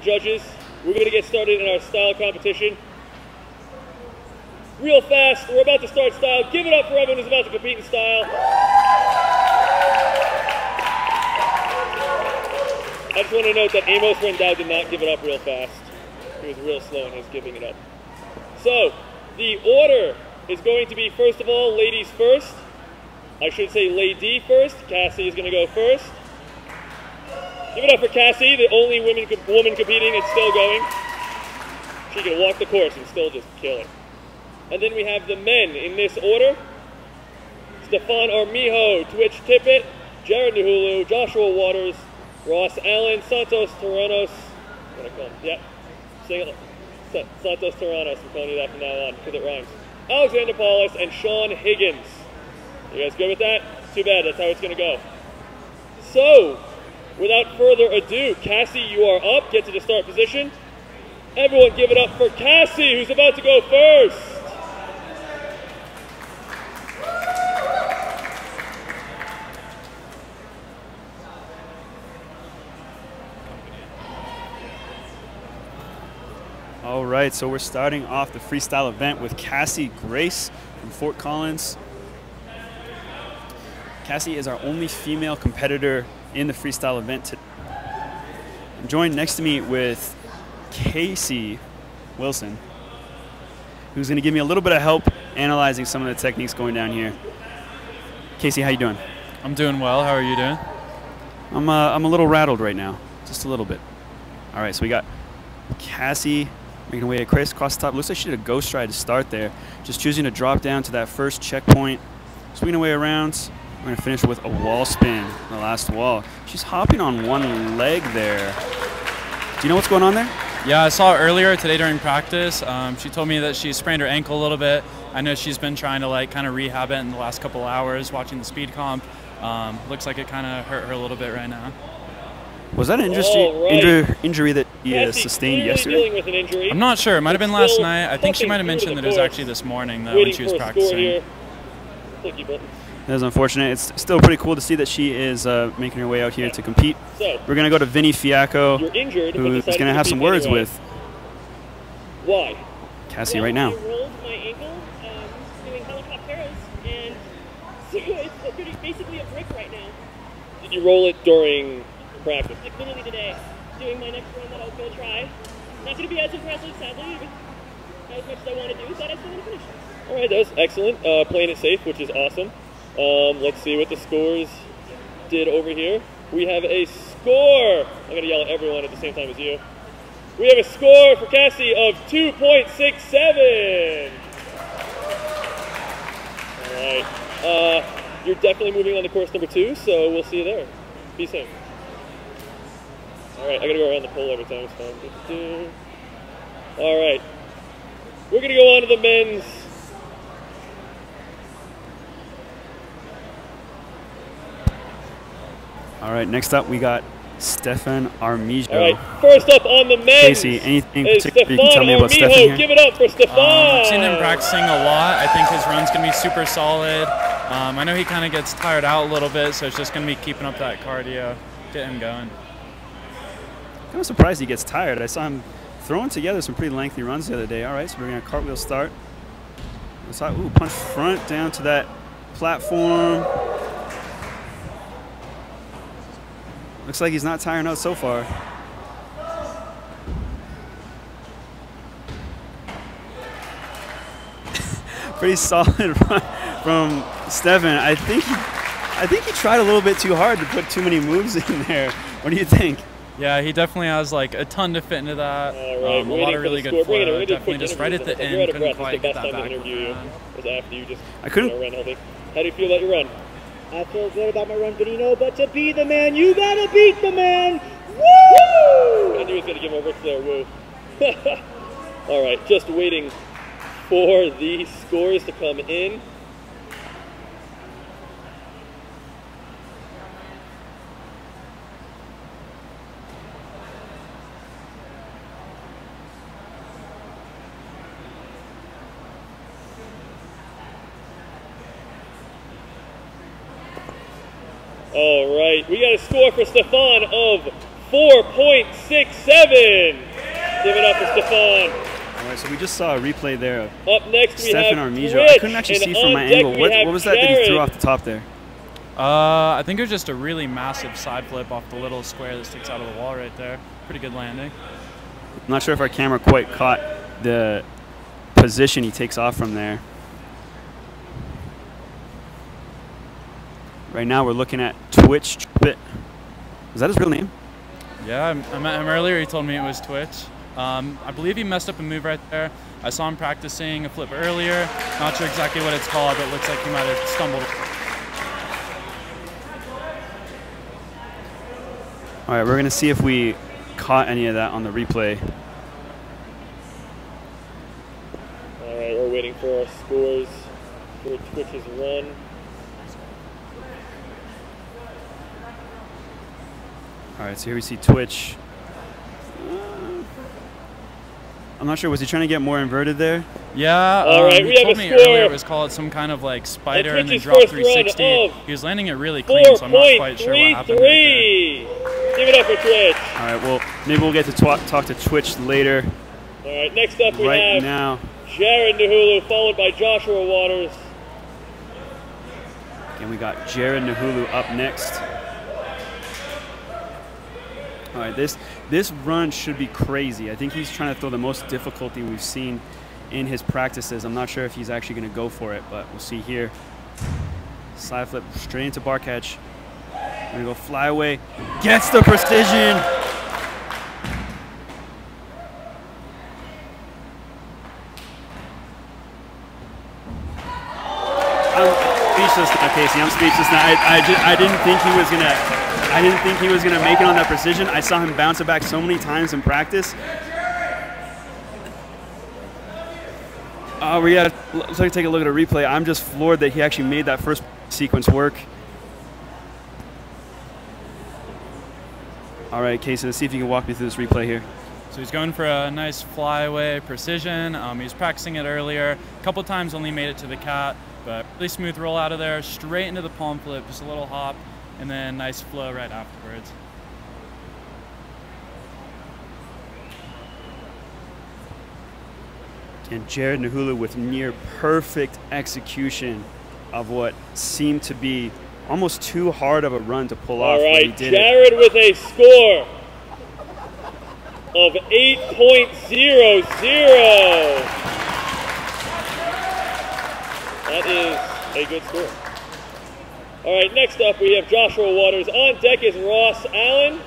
judges. We're going to get started in our style competition. Real fast, we're about to start style. Give it up for everyone who's about to compete in style. I just want to note that Amos Rendau did not give it up real fast. He was real slow in his giving it up. So, the order is going to be, first of all, ladies first. I should say lady first. Cassie is going to go first. Give it up for Cassie, the only woman competing and still going. She can walk the course and still just kill it. And then we have the men in this order. Stefan Armijo, Twitch Tippett, Jared Nuhulu, Joshua Waters, Ross Allen, Santos Terranos. What I call him? Yep. Santos Terranos. I'm calling you that from now on because it rhymes. Alexander Paulus and Sean Higgins. You guys good with that? Too bad. That's how it's going to go. So, without further ado, Cassie, you are up. Get to the start position. Everyone give it up for Cassie, who's about to go first. All right, so we're starting off the freestyle event with Cassie Grace from Fort Collins. Cassie is our only female competitor in the freestyle event. I'm joined next to me with Casey Wilson, who's going to give me a little bit of help analyzing some of the techniques going down here. Casey, how you doing? I'm doing well. How are you doing? I'm a little rattled right now, just a little bit. All right, so we got Cassie making her way across the top. Looks like she did a ghost stride to start there, just choosing to drop down to that first checkpoint, swinging her way around. We're going to finish with a wall spin on the last wall. She's hopping on one leg there. Do you know what's going on there? Yeah, I saw her earlier today during practice. She told me that she sprained her ankle a little bit. I know she's been trying to kind of rehab it in the last couple hours watching the speed comp. Looks like it kind of hurt her a little bit right now. Was that an injury that you sustained yesterday? With an injury. I'm not sure. It might have been last night. I think she might have mentioned that it was actually this morning though when she was practicing. That is unfortunate. It's still pretty cool to see that she is making her way out here to compete. So, we're going to go to Vinny Fiacco, who's going to have some words with Cassie right now. I rolled my ankle doing helicopteros, and so it's basically a brick right now. Did you roll it during practice? Like literally today, doing my next run that I was going to try. Not going to be as impressive, sadly, not as much as I want to do, but I still want to finish. All right, that was excellent. Playing it safe, which is awesome. Let's see what the scores did over here. We have a score. I'm going to yell at everyone at the same time as you. We have a score for Cassie of 2.67. All right. You're definitely moving on to course number 2, so we'll see you there. Be safe. All right, I got to go around the pole every time. It's fine. All right. We're going to go on to the men's. All right, next up we got Stefan Armijo. All right, first up on the men's. Casey, anything particular you can tell me about Stefan here? Give it up for Stefan. I've seen him practicing a lot. I think his run's going to be super solid. I know he kind of gets tired out a little bit, so it's just going to be keeping up that cardio, get him going. Kind of surprised he gets tired. I saw him throwing together some pretty lengthy runs the other day. All right, so we're going to cartwheel start. Ooh, punch front down to that platform. Looks like he's not tiring out so far. Pretty solid run from Stefan. I think he tried a little bit too hard to put too many moves in there. What do you think? Yeah, he definitely has like a ton to fit into that. All right, a lot of really good flow. Definitely just right at the end, couldn't quite get that back. I couldn't. How do you feel about your run? I feel good about my run, but but to be the man, you gotta beat the man. Woo! I knew he was gonna give him a Ric Flair woo. All right, just waiting for the scores to come in. All right, we got a score for Stefan of 4.67. Give it up for Stefan. All right, so we just saw a replay there of Up next we Stefan have Armijo. Twitch, I couldn't actually see and from on my deck angle. we What have was that he threw Jared. off the top there? I think it was just a really massive side flip off the little square that sticks out of the wall right there. Pretty good landing. I'm not sure if our camera quite caught the position he takes off from there. Right now we're looking at Twitch. Is that his real name? Yeah, I met him earlier. He told me it was Twitch. I believe he messed up a move right there. I saw him practicing a flip earlier. Not sure exactly what it's called, but it looks like he might have stumbled. All right, we're going to see if we caught any of that on the replay. All right, we're waiting for our scores for Twitch's run. All right, so here we see Twitch. I'm not sure, was he trying to get more inverted there? Yeah, All right, he we have told a me score. earlier it was called some kind of like spider and then Twitch's drop first run 360. of He was landing it really clean, so I'm not quite sure what happened right there. 4.33. Give it up for Twitch. All right, well, maybe we'll get to talk to Twitch later. All right, next up we Right have now, Jared Nahulu, followed by Joshua Waters. again, we got Jared Nahulu up next. All right, this run should be crazy. I think he's trying to throw the most difficulty we've seen in his practices. I'm not sure if he's actually going to go for it, but we'll see here. Side flip straight into bar catch. We're going to go fly away. Gets the precision. I'm speechless now, Casey. I'm speechless now. I didn't think he was going to... I didn't think he was going to make it on that precision. I saw him bounce it back so many times in practice. Let's take a look at a replay. I'm just floored that he actually made that first sequence work. All right, Casey, let's see if you can walk me through this replay here. So he's going for a nice flyaway precision. He was practicing it earlier. A couple times only made it to the cat, but really smooth roll out of there, straight into the palm flip, just a little hop. And then nice flow right afterwards. And Jared Nahulu with near perfect execution of what seemed to be almost too hard of a run to pull off. All right, he did Jared with a score of 8.00. That is a good score. All right, next up we have Joshua Waters. On deck is Ross Allen.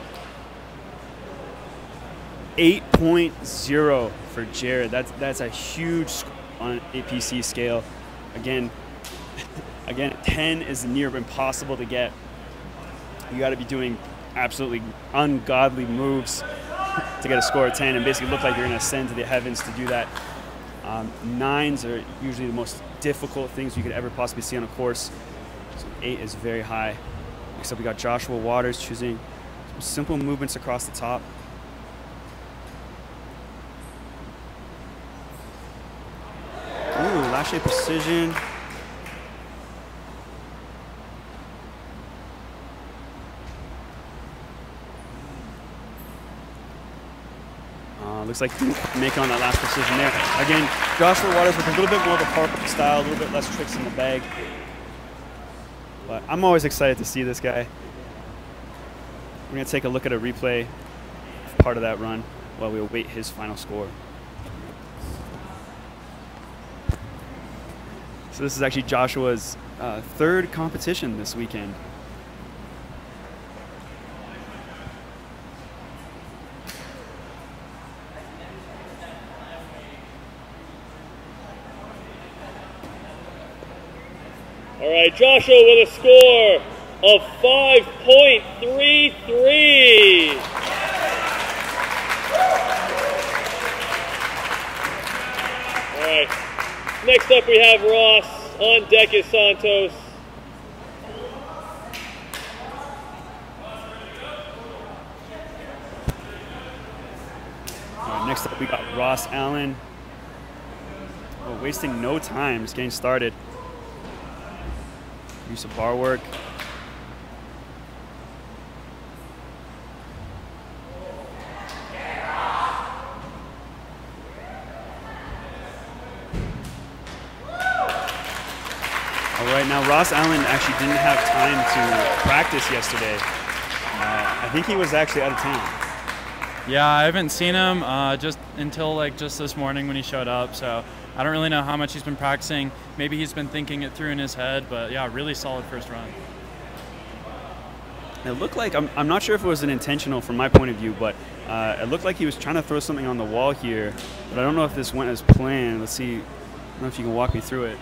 8.0 for Jared. That's a huge score on an APC scale. Again, 10 is near impossible to get. You got to be doing absolutely ungodly moves to get a score of 10 and basically look like you're going to ascend to the heavens to do that. 9s are usually the most difficult things you could ever possibly see on a course. So 8 is very high. Next up, we got Joshua Waters choosing some simple movements across the top. Ooh, last shape precision. Looks like he didn't make it on that last precision there. Again, Joshua Waters with a little bit more of a Parkour style, a little bit less tricks in the bag. But I'm always excited to see this guy. We're going to take a look at a replay of part of that run while we await his final score. So this is actually Joshua's third competition this weekend. All right, Joshua with a score of 5.33. All right, next up we have Ross. On deck is Santos. All right, next up we got Ross Allen. Oh, wasting no time, just getting started. Use of bar work. Ross Allen actually didn't have time to practice yesterday. I think he was actually out of town. Yeah, I haven't seen him just until just this morning when he showed up. So I don't really know how much he's been practicing. Maybe he's been thinking it through in his head. But yeah, really solid first run. It looked like, I'm not sure if it was an intentional from my point of view, but it looked like he was trying to throw something on the wall here. But I don't know if this went as planned. Let's see. I don't know if you can walk me through it.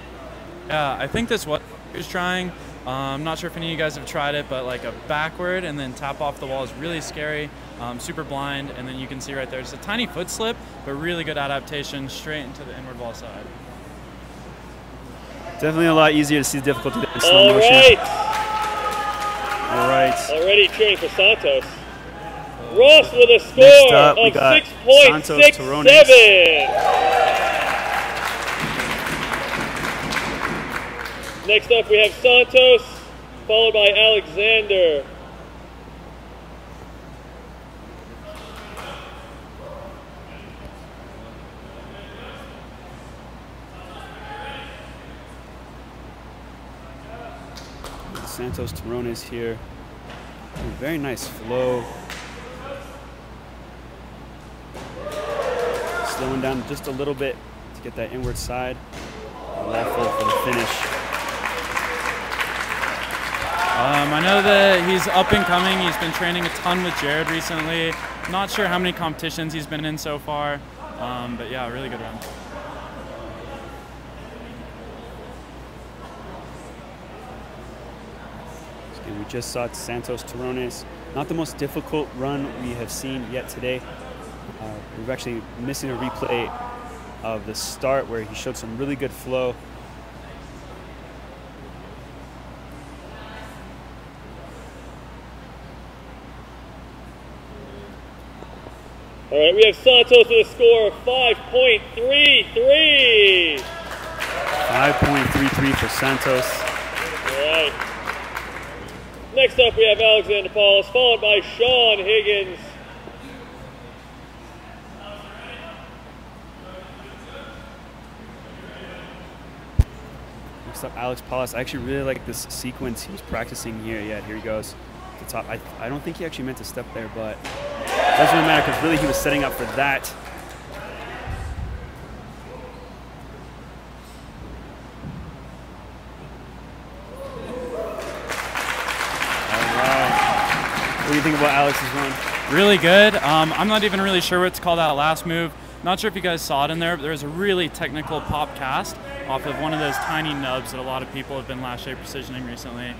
Yeah, I think this what he was trying. I'm not sure if any of you guys have tried it, but like a backward and then tap off the wall is really scary, super blind, and then you can see right there, it's a tiny foot slip, but really good adaptation straight into the inward wall side. Definitely a lot easier to see the difficulty in slow motion. All right. Already cheering for Santos. Ross with a score up, of 6.67. Next up, we have Santos, followed by Alexander. Santos Torones here. Very nice flow. Slowing down just a little bit to get that inward side. Left foot for the finish. I know that he's up and coming. He's been training a ton with Jared recently. Not sure how many competitions he's been in so far, but yeah, really good run. And we just saw Santos Torones. Not the most difficult run we have seen yet today. We're actually missing a replay of the start where he showed some really good flow. All right, we have Santos with a score of 5.33. 5.33 for Santos. All right. Next up, we have Alexander Paulus, followed by Sean Higgins. Next up, Alex Paulus. I actually really like this sequence he was practicing here. Yeah, here he goes. The top. I don't think he actually meant to step there, but it doesn't really matter because really he was setting up for that. What do you think about Alex's run? Really good. I'm not even really sure what to call that last move. Not sure if you guys saw it in there, but there was a really technical pop cast off of one of those tiny nubs that a lot of people have been last shape precisioning recently.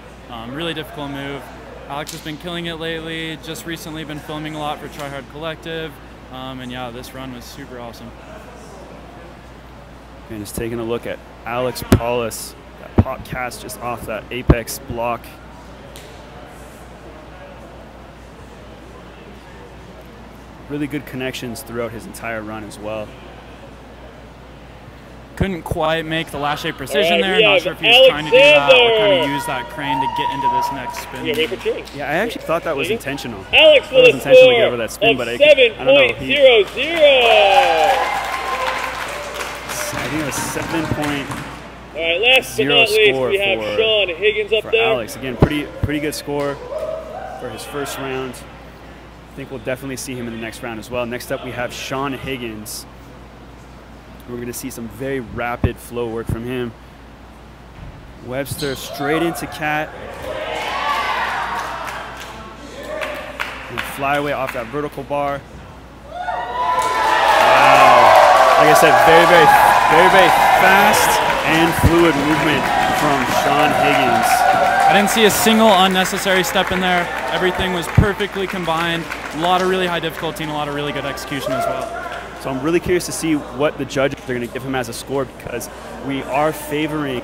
Really difficult move. Alex has been killing it lately. Just recently been filming a lot for Try Hard Collective. And yeah, this run was super awesome. And just taking a look at Alex Paulus. That pop cast just off that apex block. Really good connections throughout his entire run as well. Couldn't quite make the last shape precision there. Not sure if he was trying to do that or kind of use that crane to get into this next spin. Yeah, I actually thought that was intentional. Alex with a intentional to get over score that spin, of but I 7.00. I think it was 7.00. All right, last but not least, we have Sean Higgins up there. Alex, again, pretty good score for his first round. I think we'll definitely see him in the next round as well. Next up, we have Sean Higgins. We're going to see some very rapid flow work from him. Webster straight into Cat. And fly away off that vertical bar. Wow. Like I said, very fast and fluid movement from Sean Higgins. I didn't see a single unnecessary step in there. Everything was perfectly combined. A lot of really high difficulty and a lot of really good execution as well. So I'm really curious to see what the judges are going to give him as a score, because we are favoring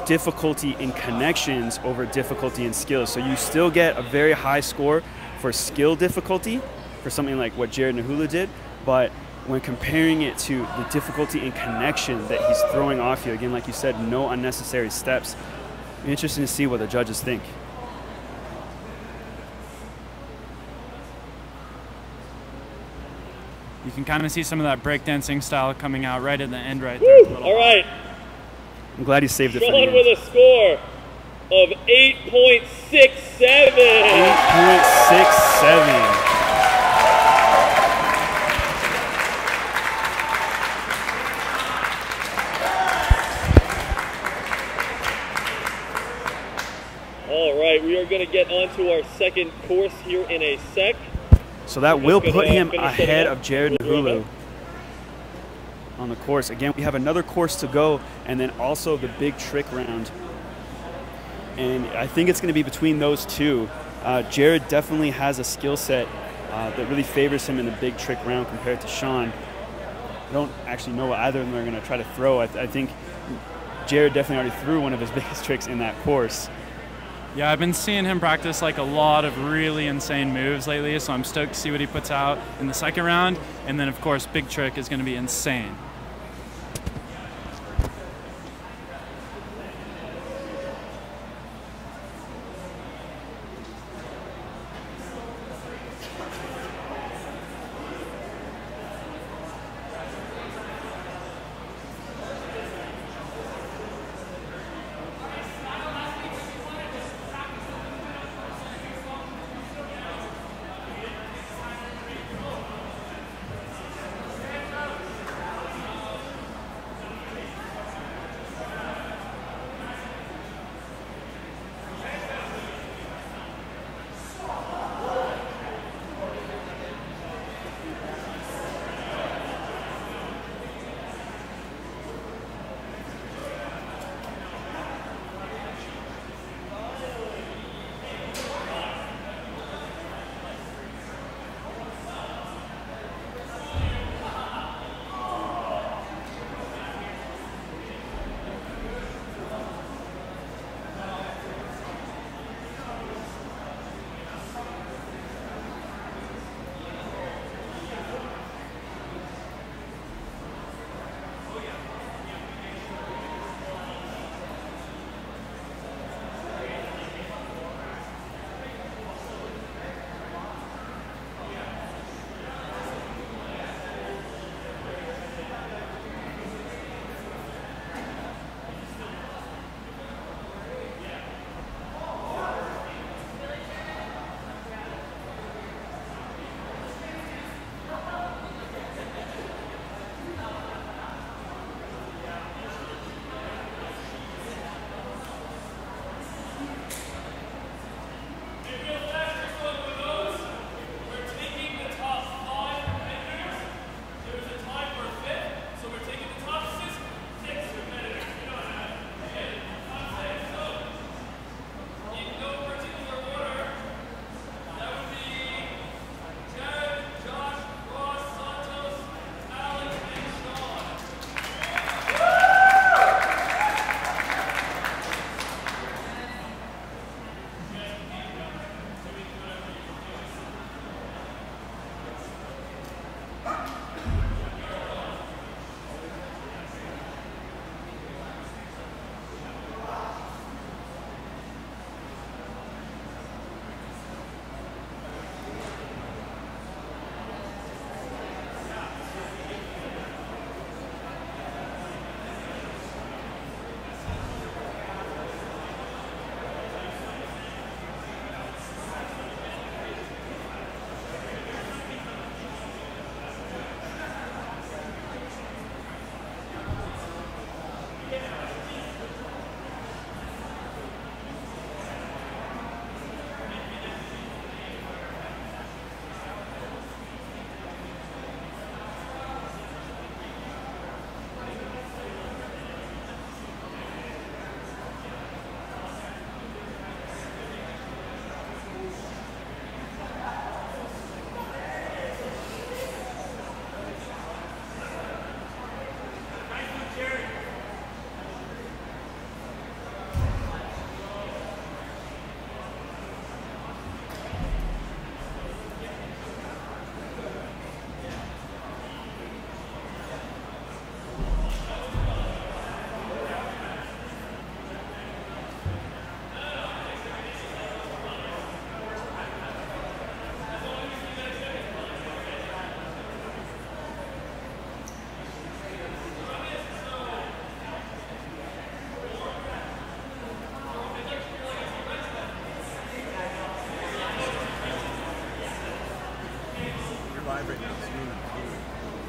difficulty in connections over difficulty in skills. So you still get a very high score for skill difficulty for something like what Jared Nahula did, but when comparing it to the difficulty in connection that he's throwing off you, again, like you said, no unnecessary steps. Interesting to see what the judges think. You can kind of see some of that breakdancing style coming out right at the end right there. All right. I'm glad he saved it for the Sean end. with a score of 8.67. 8.67. All right, we are going to get onto our second course here in a sec. So that will gonna put him finish it ahead up. of Jared Nahulu on the course. Again, we have another course to go, and then also the big trick round. And I think it's going to be between those two. Jared definitely has a skill set that really favors him in the big trick round compared to Sean. I don't actually know what either of them are going to try to throw. I think Jared definitely already threw one of his biggest tricks in that course. Yeah, I've been seeing him practice like a lot of really insane moves lately, so I'm stoked to see what he puts out in the second round. And then, of course, big trick is going to be insane.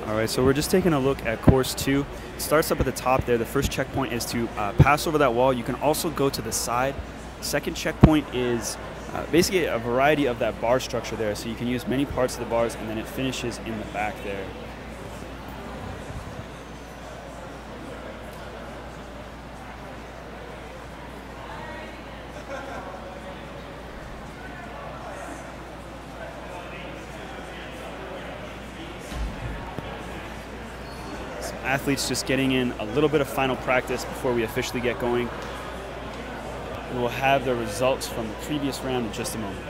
All right, so we're just taking a look at course 2. It starts up at the top there. The first checkpoint is to pass over that wall. You can also go to the side. Second checkpoint is basically a variety of that bar structure there. So you can use many parts of the bars, and then it finishes in the back there. Athletes just getting in a little bit of final practice before we officially get going. We will have the results from the previous round in just a moment.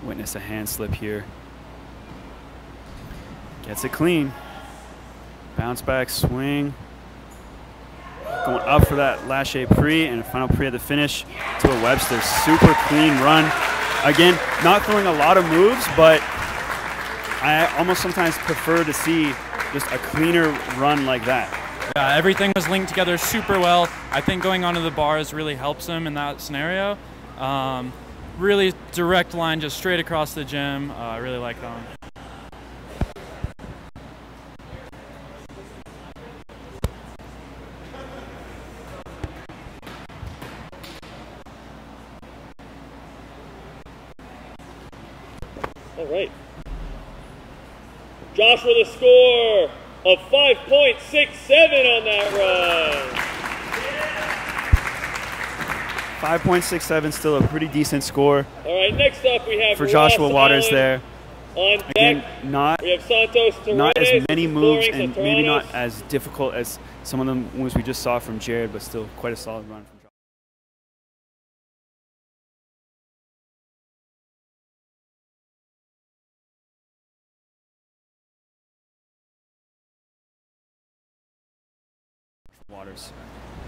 Witness a hand slip here. Gets it clean. Bounce back, swing. Going up for that lache pre and a final pre at the finish to a Webster. Super clean run. Again, not throwing a lot of moves, but I almost sometimes prefer to see just a cleaner run like that. Yeah, everything was linked together super well. I think going onto the bars really helps him in that scenario. Really direct line, just straight across the gym. I really like that one. All right. Josh with a score of 5.67 on that run. 5.67, still a pretty decent score. All right, next up we have for Joshua Waters there. On deck, again, not we have Santos Torres, not as many moves and Satoranos. maybe not as difficult as some of the moves we just saw from Jared, but still quite a solid run from Josh. Waters.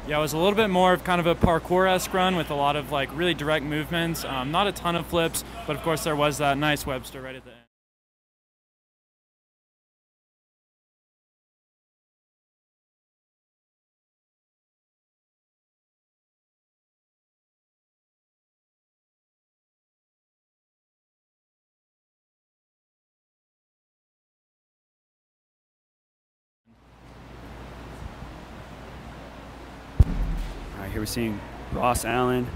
Yeah, it was a little bit more of kind of a parkour-esque run with a lot of like really direct movements. Not a ton of flips, but of course there was that nice Webster right at the end. All right, here we're seeing Ross Allen.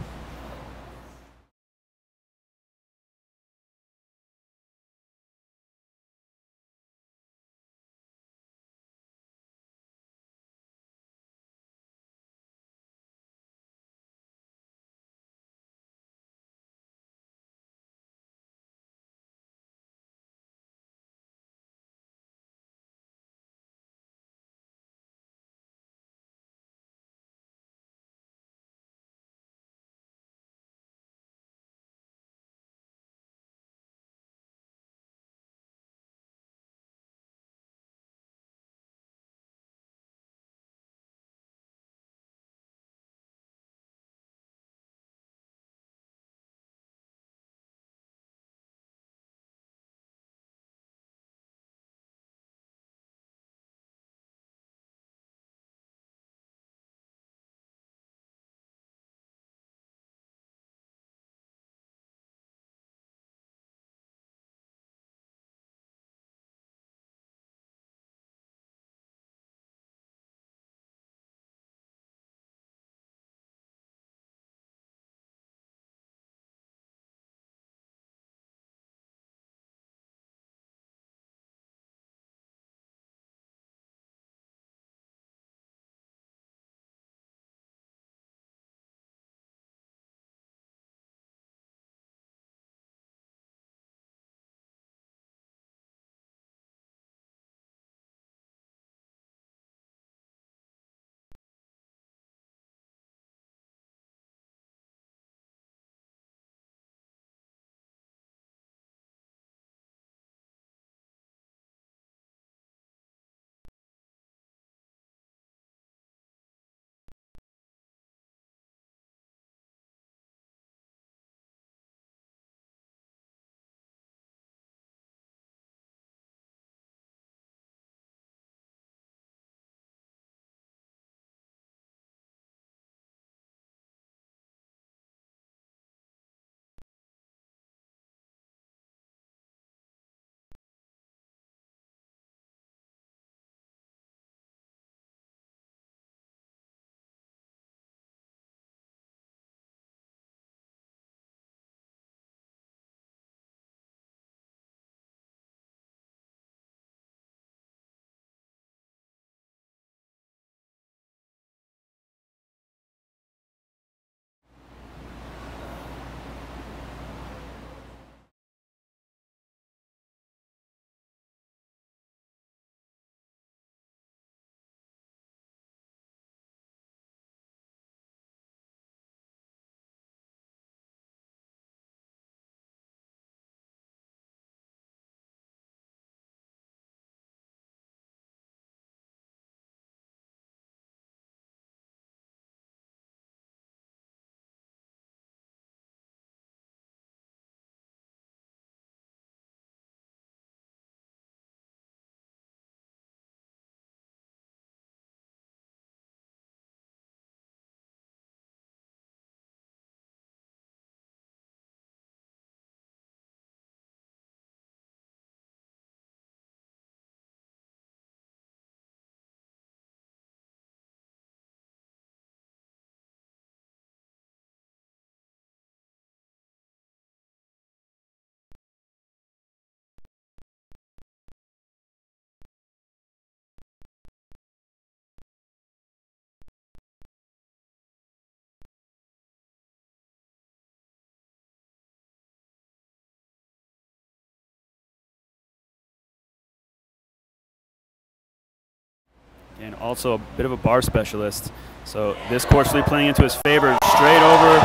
And also a bit of a bar specialist. So this course really playing into his favor. Straight over.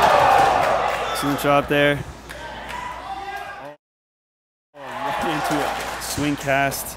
Excellent job there. Oh, right into a swing cast.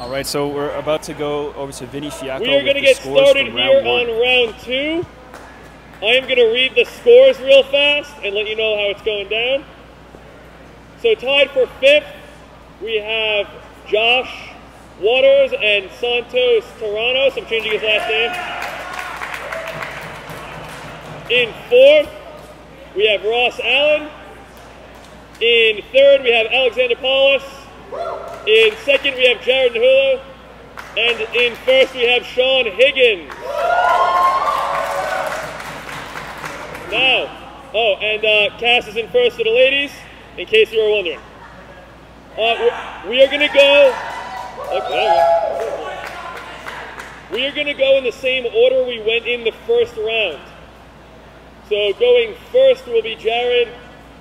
All right, so we're about to go over to Vinny Fiacco. We are going to get started here on round 2. I am going to read the scores real fast and let you know how it's going down. So tied for 5th, we have Josh Waters and Santos Terranos. I'm changing his last name. In 4th, we have Ross Allen. In 3rd, we have Alexander Paulus. In 2nd, we have Jared Nahulu. And in 1st, we have Sean Higgins. Now, Cass is in 1st for the ladies, in case you were wondering. We are going to go. We are going to go in the same order we went in the first round. So going first will be Jared,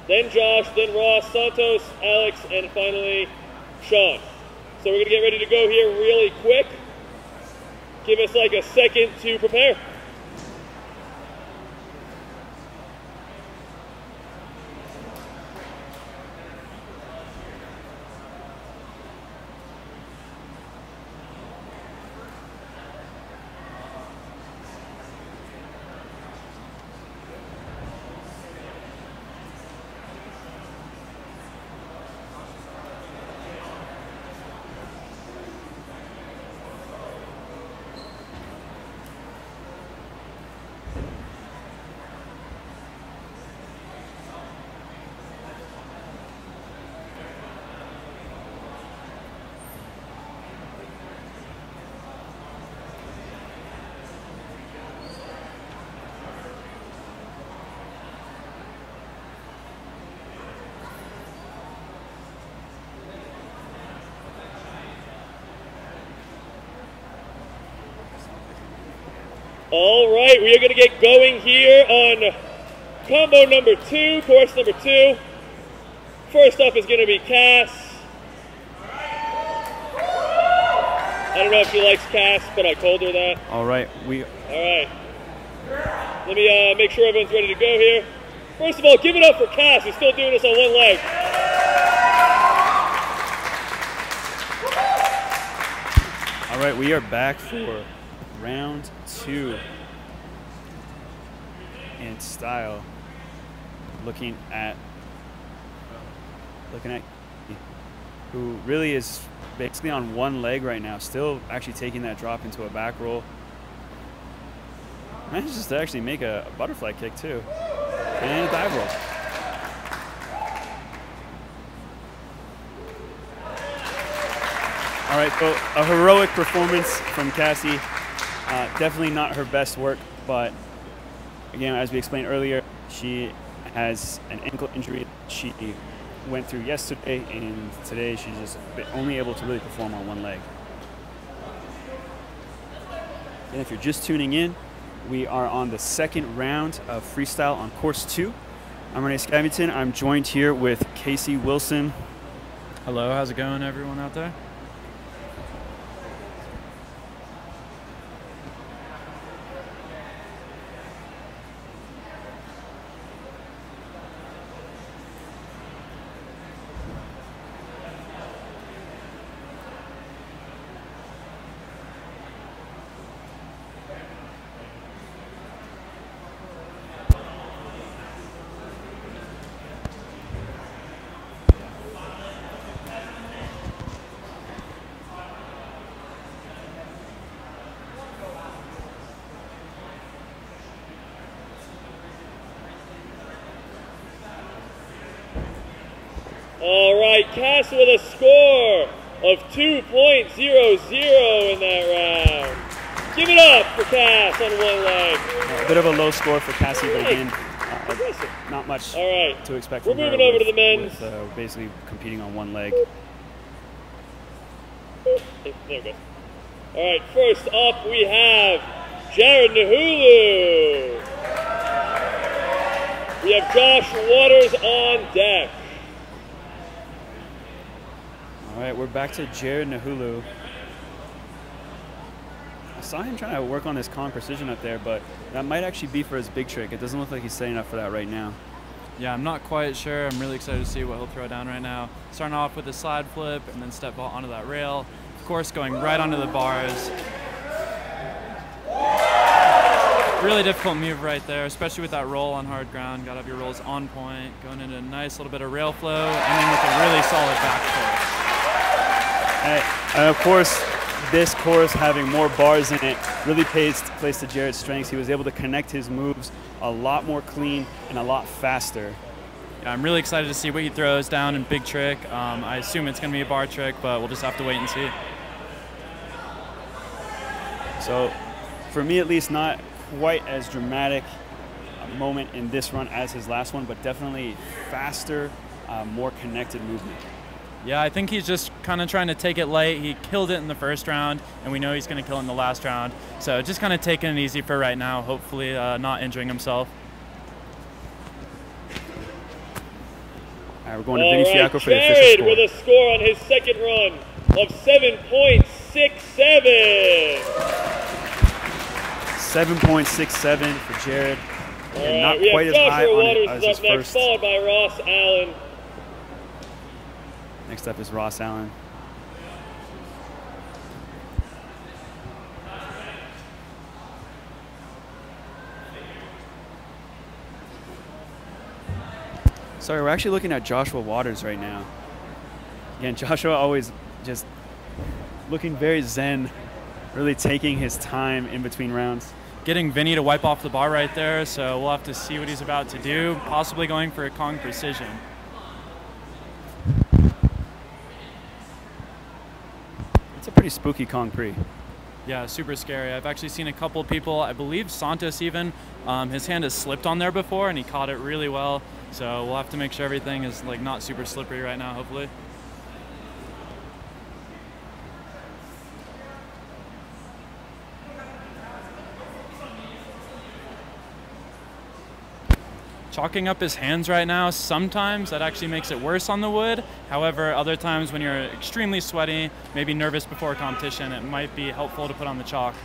then Josh, then Ross, Santos, Alex, and finally Sean. So we're going to get ready to go here really quick. Give us like a second to prepare. All right, we are going to get going here on combo number 2, course number 2. First up is going to be Cass. I don't know if she likes Cass, but I told her that. All right, All right. Let me make sure everyone's ready to go here. First of all, give it up for Cass, who's still doing this on one leg. All right, we are back for round 2 in style. Looking at who really is basically on one leg right now, still actually taking that drop into a back roll. Manages to actually make a butterfly kick too, and a dive roll. All right, so a heroic performance from Cassie. Definitely not her best work, but again, as we explained earlier, she has an ankle injury she went through yesterday, and today she's just only able to really perform on one leg. And if you're just tuning in, we are on the second round of freestyle on course 2. I'm Renee Scavington. I'm joined here with Casey Wilson. Hello, how's it going, everyone out there? All right, Cass with a score of 2.00 in that round. Give it up for Cass on one leg. A bit of a low score for Cassie, but again, not much to expect from her. We're moving over to the men's. With, basically competing on one leg. There we go. All right, first up we have Jared Nahulu. We have Josh Waters on deck. All right, we're back to Jared Nahulu. I saw him trying to work on his con precision up there, but that might actually be for his big trick. It doesn't look like he's setting up for that right now. Yeah, I'm not quite sure. I'm really excited to see what he'll throw down right now. Starting off with a slide flip and then step onto that rail. Of course, going right onto the bars. Really difficult move right there, especially with that roll on hard ground. Got to have your rolls on point, going into a nice little bit of rail flow, and then with a really solid back force. And of course, this course having more bars in it really plays to Jared's strengths. He was able to connect his moves a lot more clean and a lot faster. Yeah, I'm really excited to see what he throws down in big trick. I assume it's going to be a bar trick, but we'll just have to wait and see. So, for me at least, not quite as dramatic a moment in this run as his last one, but definitely faster, more connected movement. Yeah, I think he's just kind of trying to take it light. He killed it in the first round, and we know he's going to kill it in the last round. So just kind of taking it easy for right now, hopefully not injuring himself. All right, we're going to Vinny Fiacco for the official Jared score. with a score on his second run of 7.67. 7.67 for Jared. And not we quite have as high Joshua on Waters it as is his up next, first. followed by Ross Allen. Next up is Ross Allen. Sorry, we're actually looking at Joshua Waters right now. Again, Joshua always just looking very zen, really taking his time in between rounds. Getting Vinny to wipe off the bar right there, so we'll have to see what he's about to do, possibly going for a Kong precision. It's a pretty spooky Kong pre. Yeah, super scary. I've actually seen a couple people, I believe Santos even, his hand has slipped on there before and he caught it really well. So we'll have to make sure everything is like not super slippery right now, hopefully. Chalking up his hands right now, sometimes that actually makes it worse on the wood. However, other times when you're extremely sweaty, maybe nervous before a competition, it might be helpful to put on the chalk.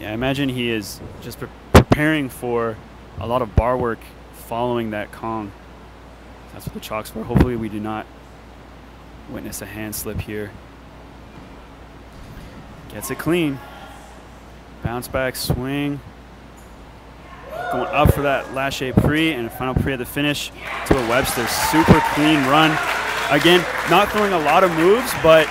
Yeah, I imagine he is just preparing for a lot of bar work following that Kong. That's what the chalk's for. Hopefully we do not witness a hand slip here. Gets it clean. Bounce back, swing. Going up for that lache pre and a final pre at the finish to a Webster. Super clean run. Again, not throwing a lot of moves, but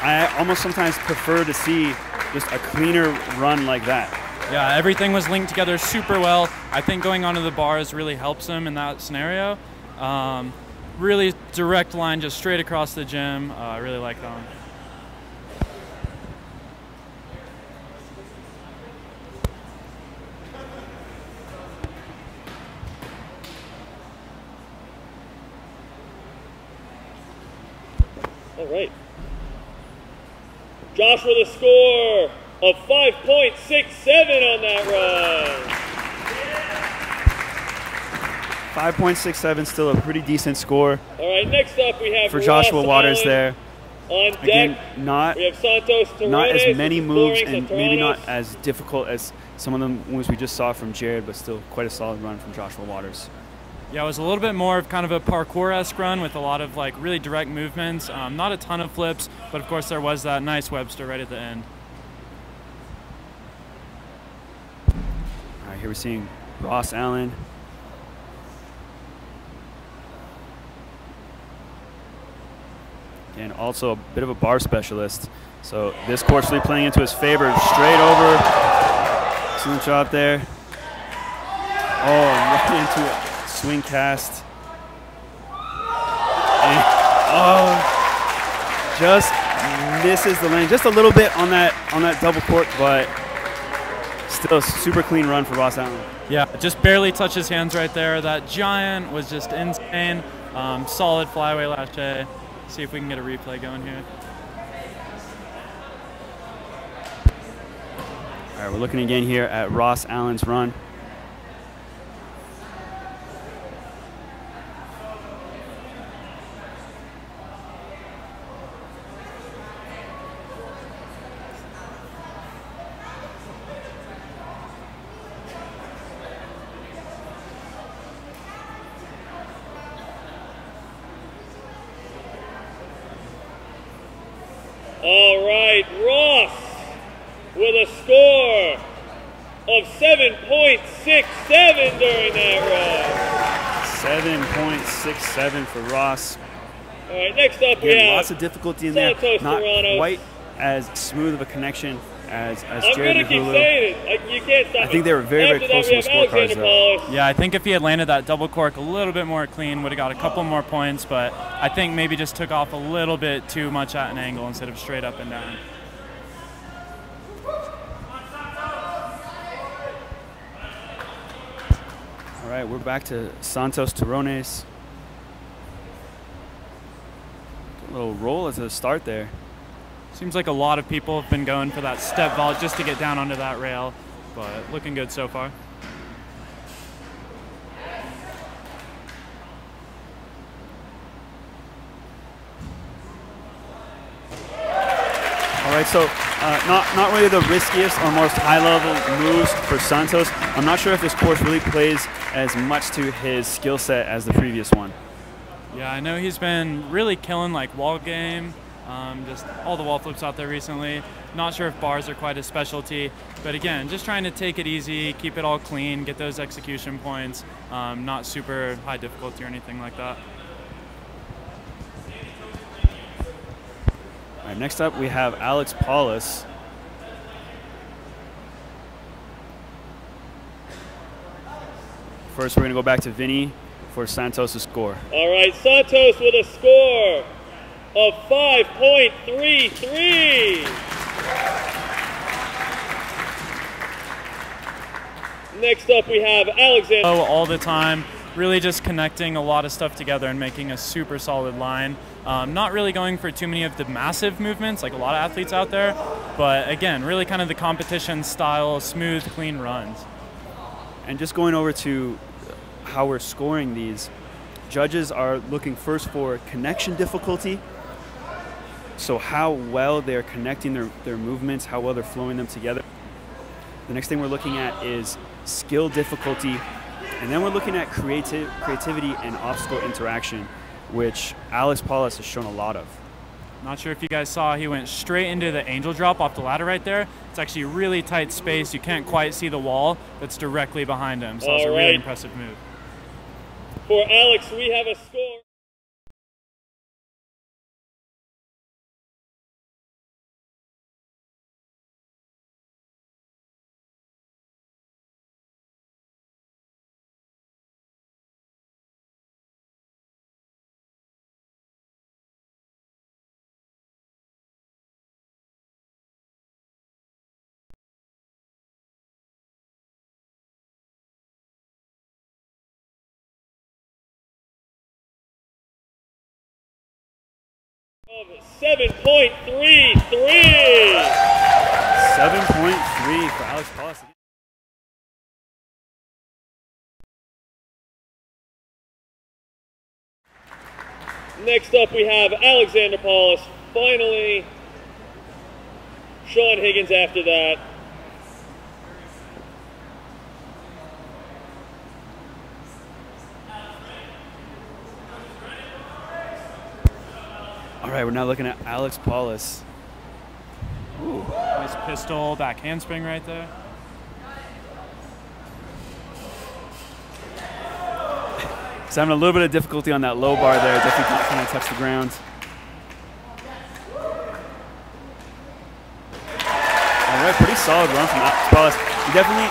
I almost sometimes prefer to see just a cleaner run like that. Yeah, everything was linked together super well. I think going onto the bars really helps him in that scenario. Really direct line, just straight across the gym. I really like that one. All right. Joshua the score of 5.67 on that run. 5.67, still a pretty decent score. All right, next up we have for Joshua Ross Waters Allen there. on deck. Again, not we have Santos Terranes, not as many moves Florence and maybe not Santoranos. as difficult as some of the moves we just saw from Jared, but still quite a solid run from Joshua Waters. Yeah, it was a little bit more of kind of a parkour-esque run with a lot of like really direct movements. Not a ton of flips, but of course there was that nice Webster right at the end. All right, here we're seeing Ross Allen. And also a bit of a bar specialist. So this course really playing into his favor. Straight over. Excellent job there. Oh, right into it. Swing cast. And, oh, just misses the lane. Just a little bit on that double cork, but still a super clean run for Ross Allen. Yeah, just barely touched his hands right there. That giant was just insane. Solid flyaway lache. See if we can get a replay going here. All right, we're looking again here at Ross Allen's run. All right, Ross with a score of 7.67 during that run. 7.67 for Ross. All right, next up we have lots of difficulty in there. Santos Not Toronto. quite as smooth of a connection as I'm Jared going to keep Nahulu. saying it. You can't stop I think they were very, After very close that, to the we have scorecards, Alexander though. Paulus. Yeah, I think if he had landed that double cork a little bit more clean, would have got a couple more points, but I think maybe just took off a little bit too much at an angle instead of straight up and down. All right, we're back to Santos Terrones. A little roll as a start there. Seems like a lot of people have been going for that step vault just to get down onto that rail, but looking good so far. All right, so not really the riskiest or most high-level moves for Santos. I'm not sure if this course really plays as much to his skill set as the previous one. Yeah, I know he's been really killing like wall game, just all the wall flips out there recently. Not sure if bars are quite his specialty, but again, just trying to take it easy, keep it all clean, get those execution points, not super high difficulty or anything like that. All right, next up we have Alex Paulus. First, we're going to go back to Vinny for Santos' score. All right, Santos with a score of 5.33. Next up, we have Alexander. All the time, really just connecting a lot of stuff together and making a super solid line. Not really going for too many of the massive movements like a lot of athletes out there, but again, really kind of the competition style, smooth, clean runs. And just going over to how we're scoring these, judges are looking first for connection difficulty. So how well they're connecting their movements, how well they're flowing them together. The next thing we're looking at is skill difficulty. And then we're looking at creativity and obstacle interaction, which Alex Paulus has shown a lot of. Not sure if you guys saw, he went straight into the angel drop off the ladder right there. It's actually really tight space. You can't quite see the wall that's directly behind him. So it's a really impressive move. For Alex, we have a score. Of 7.33. 7.3 for Alex Paulus. Next up, we have Alexander Paulus. Finally, Sean Higgins after that. All right, we're now looking at Alex Paulus. Ooh, nice pistol, back handspring right there. He's having a little bit of difficulty on that low bar there. Definitely trying to touch the ground. All right, pretty solid run from Alex Paulus. He definitely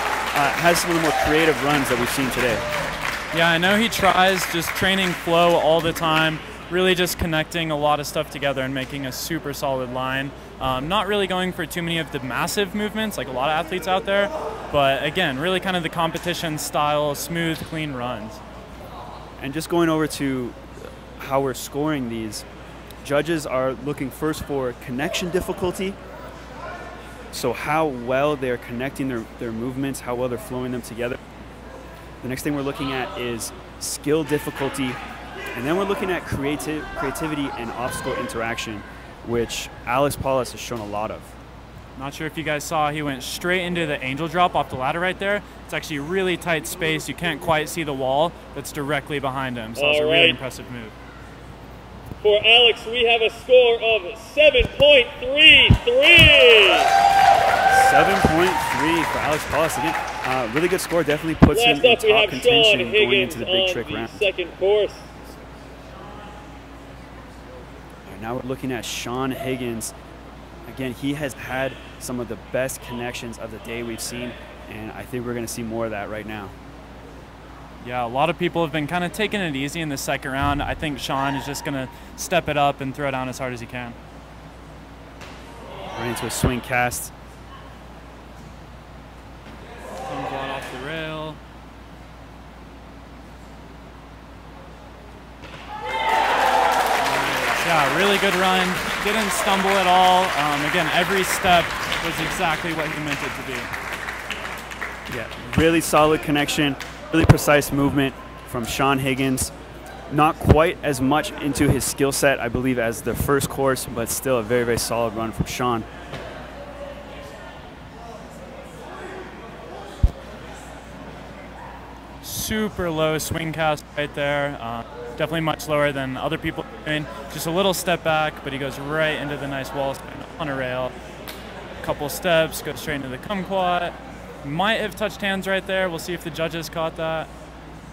has some of the more creative runs that we've seen today. Yeah, I know he tries just training flow all the time, really just connecting a lot of stuff together and making a super solid line. Not really going for too many of the massive movements like a lot of athletes out there, but again, really kind of the competition style, smooth, clean runs. And just going over to how we're scoring these, judges are looking first for connection difficulty. So how well they're connecting their movements, how well they're flowing them together. The next thing we're looking at is skill difficulty. And then we're looking at creativity and obstacle interaction, which Alex Paulus has shown a lot of. Not sure if you guys saw, he went straight into the angel drop off the ladder right there. It's actually really tight space. You can't quite see the wall that's directly behind him. So it's a really impressive move. For Alex, we have a score of 7.33. 7.3 for Alex Paulus. Again, really good score. Definitely puts him in top contention going into the big trick round. Second course. Now we're looking at Sean Higgins. Again, he has had some of the best connections of the day we've seen, and I think we're going to see more of that right now. Yeah, a lot of people have been kind of taking it easy in the second round. I think Sean is just going to step it up and throw down as hard as he can. Right into a swing cast. Comes out off the rail. Yeah, really good run. Didn't stumble at all. Again, every step was exactly what he meant it to be. Yeah, really solid connection, really precise movement from Sean Higgins. Not quite as much into his skill set, I believe, as the first course, but still a very, very solid run from Sean. Super low swing cast right there. Definitely much lower than other people are doing. Just a little step back, but he goes right into the nice wall on a rail. Couple steps, goes straight into the kumquat. Might have touched hands right there. We'll see if the judges caught that.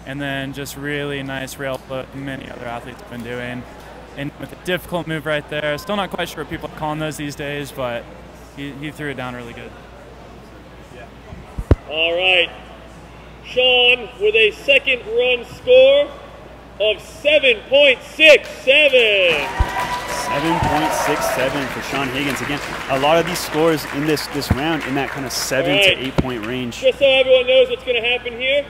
And then just really nice rail flip many other athletes have been doing. And with a difficult move right there. Still not quite sure what people are calling those these days, but he threw it down really good. Yeah. All right. Sean with a second run score of 7.67. 7.67 for Sean Higgins. Again, a lot of these scores in this round in that kind of 7 to 8 point range. Just so everyone knows what's going to happen here,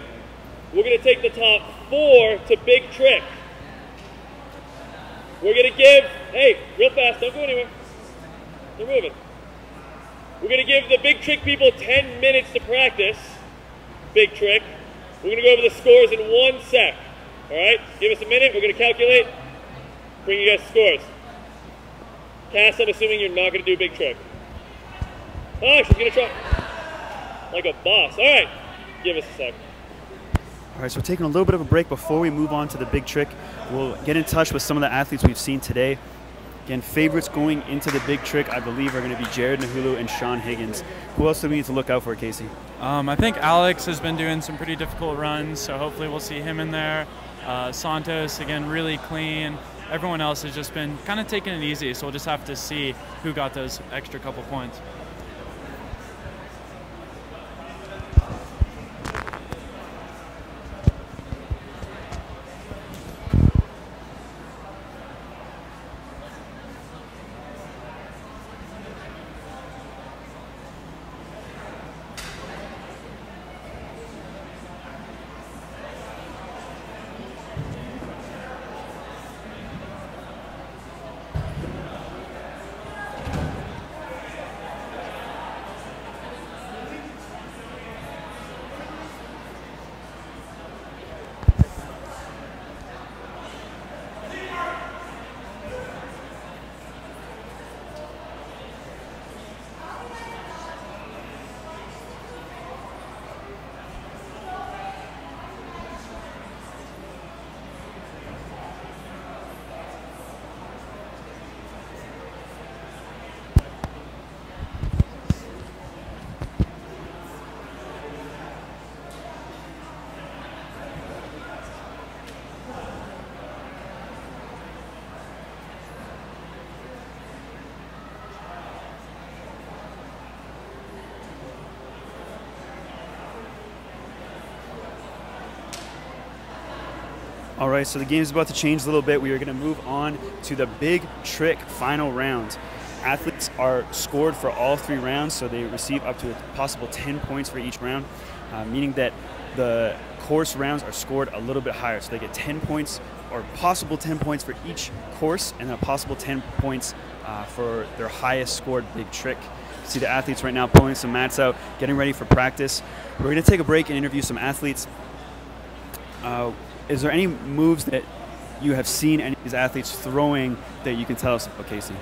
we're going to take the top 4 to big trick. We're going to give, hey, real fast, don't go anywhere. They're moving. We're going to give the big trick people 10 minutes to practice big trick. We're going to go over the scores in 1 sec. All right, give us a minute. We're going to calculate, bring you guys scores. Cass, I'm assuming you're not going to do a big trick. Oh, she's going to try. Like a boss. All right, give us a sec. All right, so we're taking a little bit of a break before we move on to the big trick. We'll get in touch with some of the athletes we've seen today. Again, favorites going into the big trick, I believe, are going to be Jared Nahulu and Sean Higgins. Who else do we need to look out for, Casey? I think Alex has been doing some pretty difficult runs, so hopefully we'll see him in there. Santos, again, really clean. Everyone else has just been kind of taking it easy, so we'll just have to see who got those extra couple points. All right, so the game is about to change a little bit. We are going to move on to the big trick final round. Athletes are scored for all 3 rounds, so they receive up to a possible 10 points for each round, meaning that the course rounds are scored a little bit higher. So they get 10 points or possible 10 points for each course, and then a possible 10 points for their highest scored big trick. See the athletes right now pulling some mats out, getting ready for practice. We're going to take a break and interview some athletes. Is there any moves that you have seen any of these athletes throwing that you can tell us about, Casey?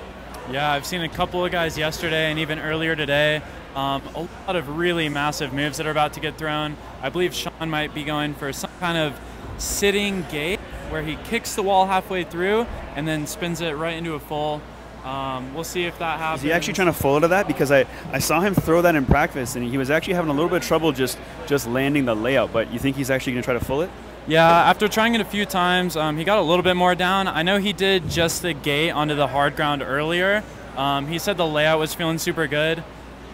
Yeah, I've seen a couple of guys yesterday and even earlier today. A lot of really massive moves that are about to get thrown. I believe Sean might be going for some kind of sitting gate. where he kicks the wall halfway through and then spins it right into a full. We'll see if that happens. Is he actually trying to full to that? Because I saw him throw that in practice, and he was actually having a little bit of trouble just landing the layout. But you think he's actually going to try to full it? Yeah, after trying it a few times, he got a little bit more down. I know he did just the gate onto the hard ground earlier. He said the layout was feeling super good.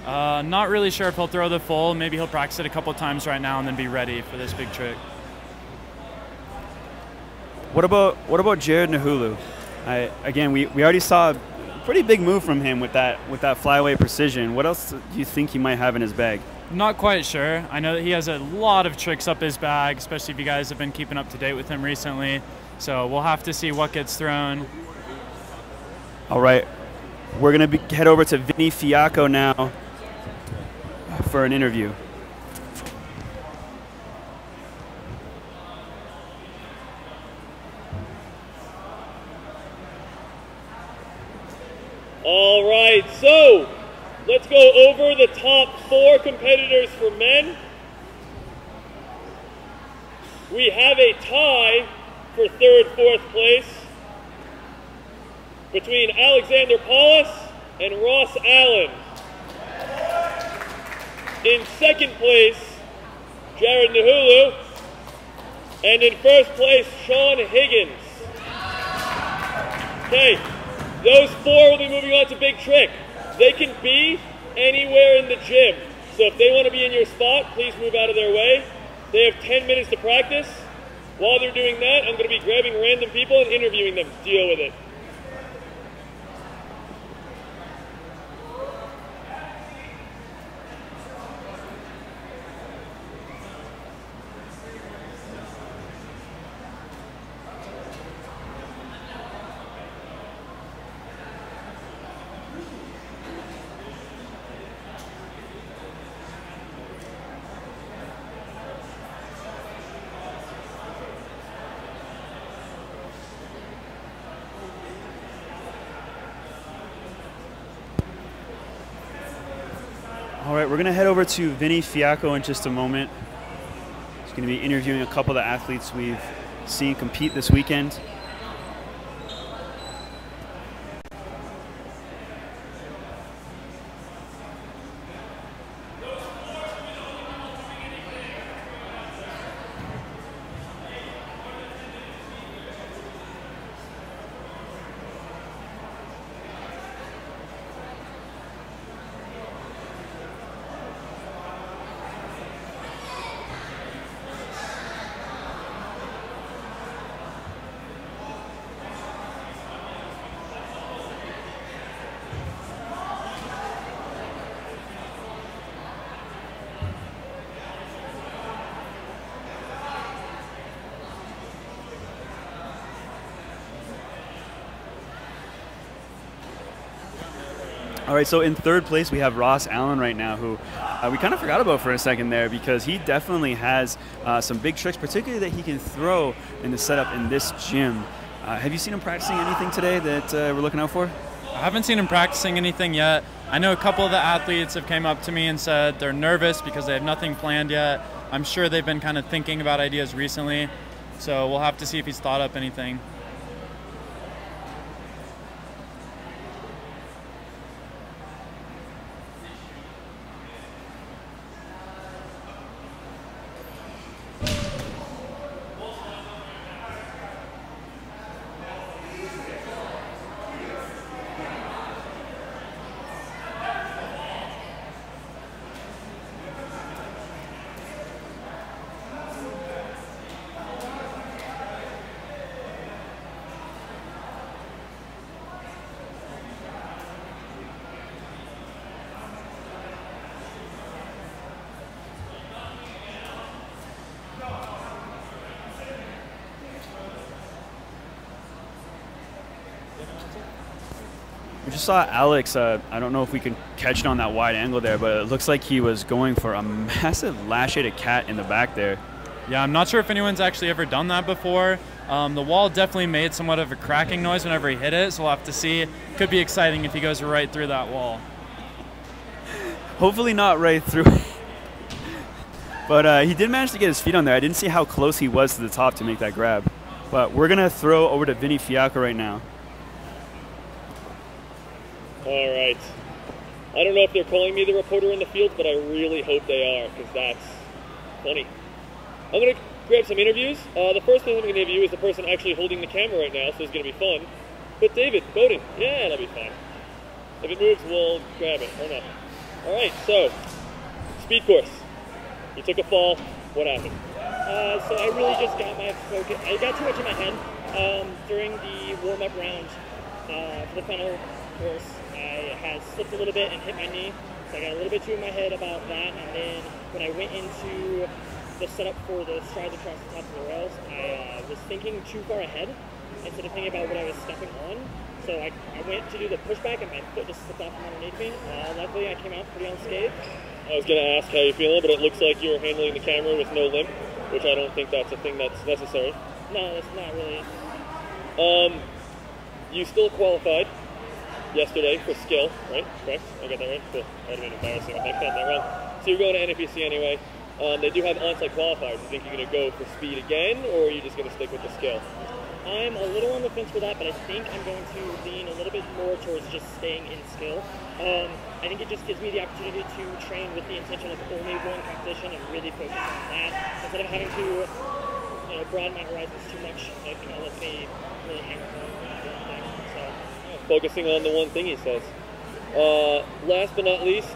Not really sure if he'll throw the full. Maybe he'll practice it a couple times right now and then be ready for this big trick. What about Jared Nahulu? Again, we already saw a pretty big move from him with that flyaway precision. What else do you think he might have in his bag? Not quite sure. I know that he has a lot of tricks up his bag, especially if you guys have been keeping up to date with him recently. So we'll have to see what gets thrown. All right, we're going to head over to Vinny Fiacco now for an interview. All right, so let's go over the top 4 competitors for men. We have a tie for 3rd, 4th place between Alexander Paulus and Ross Allen. In 2nd place, Jared Nahulu. And in 1st place, Sean Higgins. Okay, those 4 will be moving on to Big Trick. They can be anywhere in the gym. So if they want to be in your spot, please move out of their way. They have 10 minutes to practice. While they're doing that, I'm going to be grabbing random people and interviewing them. Deal with it. All right, we're going to head over to Vinny Fiacco in just a moment. He's going to be interviewing a couple of the athletes we've seen compete this weekend. All right, so in 3rd place, we have Ross Allen right now, who we kind of forgot about for a second there because he definitely has some big tricks, particularly that he can throw in the setup in this gym. Have you seen him practicing anything today that we're looking out for? I haven't seen him practicing anything yet. I know a couple of the athletes have came up to me and said they're nervous because they have nothing planned yet. I'm sure they've been kind of thinking about ideas recently, so we'll have to see if he's thought up anything. We just saw Alex, I don't know if we can catch it on that wide angle there, but it looks like he was going for a massive lash-ated cat in the back there. Yeah, I'm not sure if anyone's actually ever done that before. The wall definitely made somewhat of a cracking noise whenever he hit it, so we'll have to see. Could be exciting if he goes right through that wall. Hopefully not right through. But he did manage to get his feet on there. I didn't see how close he was to the top to make that grab. But we're going to throw over to Vinny Fiacca right now. All right. I don't know if they're calling me the reporter in the field, but I really hope they are, because that's funny. I'm going to grab some interviews. The first person I'm going to interview is the person actually holding the camera right now, so it's going to be fun. But David, boating, yeah, that'll be fun. If it moves, we'll grab it, or not. All right, so, speed course. You took a fall. What happened? So I really just got my focus. I got too much in my head during the warm-up round for the final course. I had slipped a little bit and hit my knee, so I got a little bit too in my head about that. And then when I went into the setup for the strides across the top of the rails, I was thinking too far ahead instead of thinking about what I was stepping on. So I went to do the pushback and my foot just slipped off from underneath me. Luckily, I came out pretty unscathed. I was going to ask how you're feeling, but it looks like you're handling the camera with no limp, which I don't think that's a thing that's necessary. No, that's not really. You still qualified yesterday for skill, right? Correct? I got that right? Cool. That would have been embarrassing if I got that wrong. So you're going to NAPC anyway. They do have on-site qualifiers. Do you think you're going to go for speed again, or are you just going to stick with the skill? I'm a little on the fence for that, but I think I'm going to lean a little bit more towards just staying in skill. I think it just gives me the opportunity to train with the intention of only one competition and really focus on that instead of having to, broaden my horizons too much. Like, let me really hammer home one thing. So focusing on the one thing, he says. Last but not least,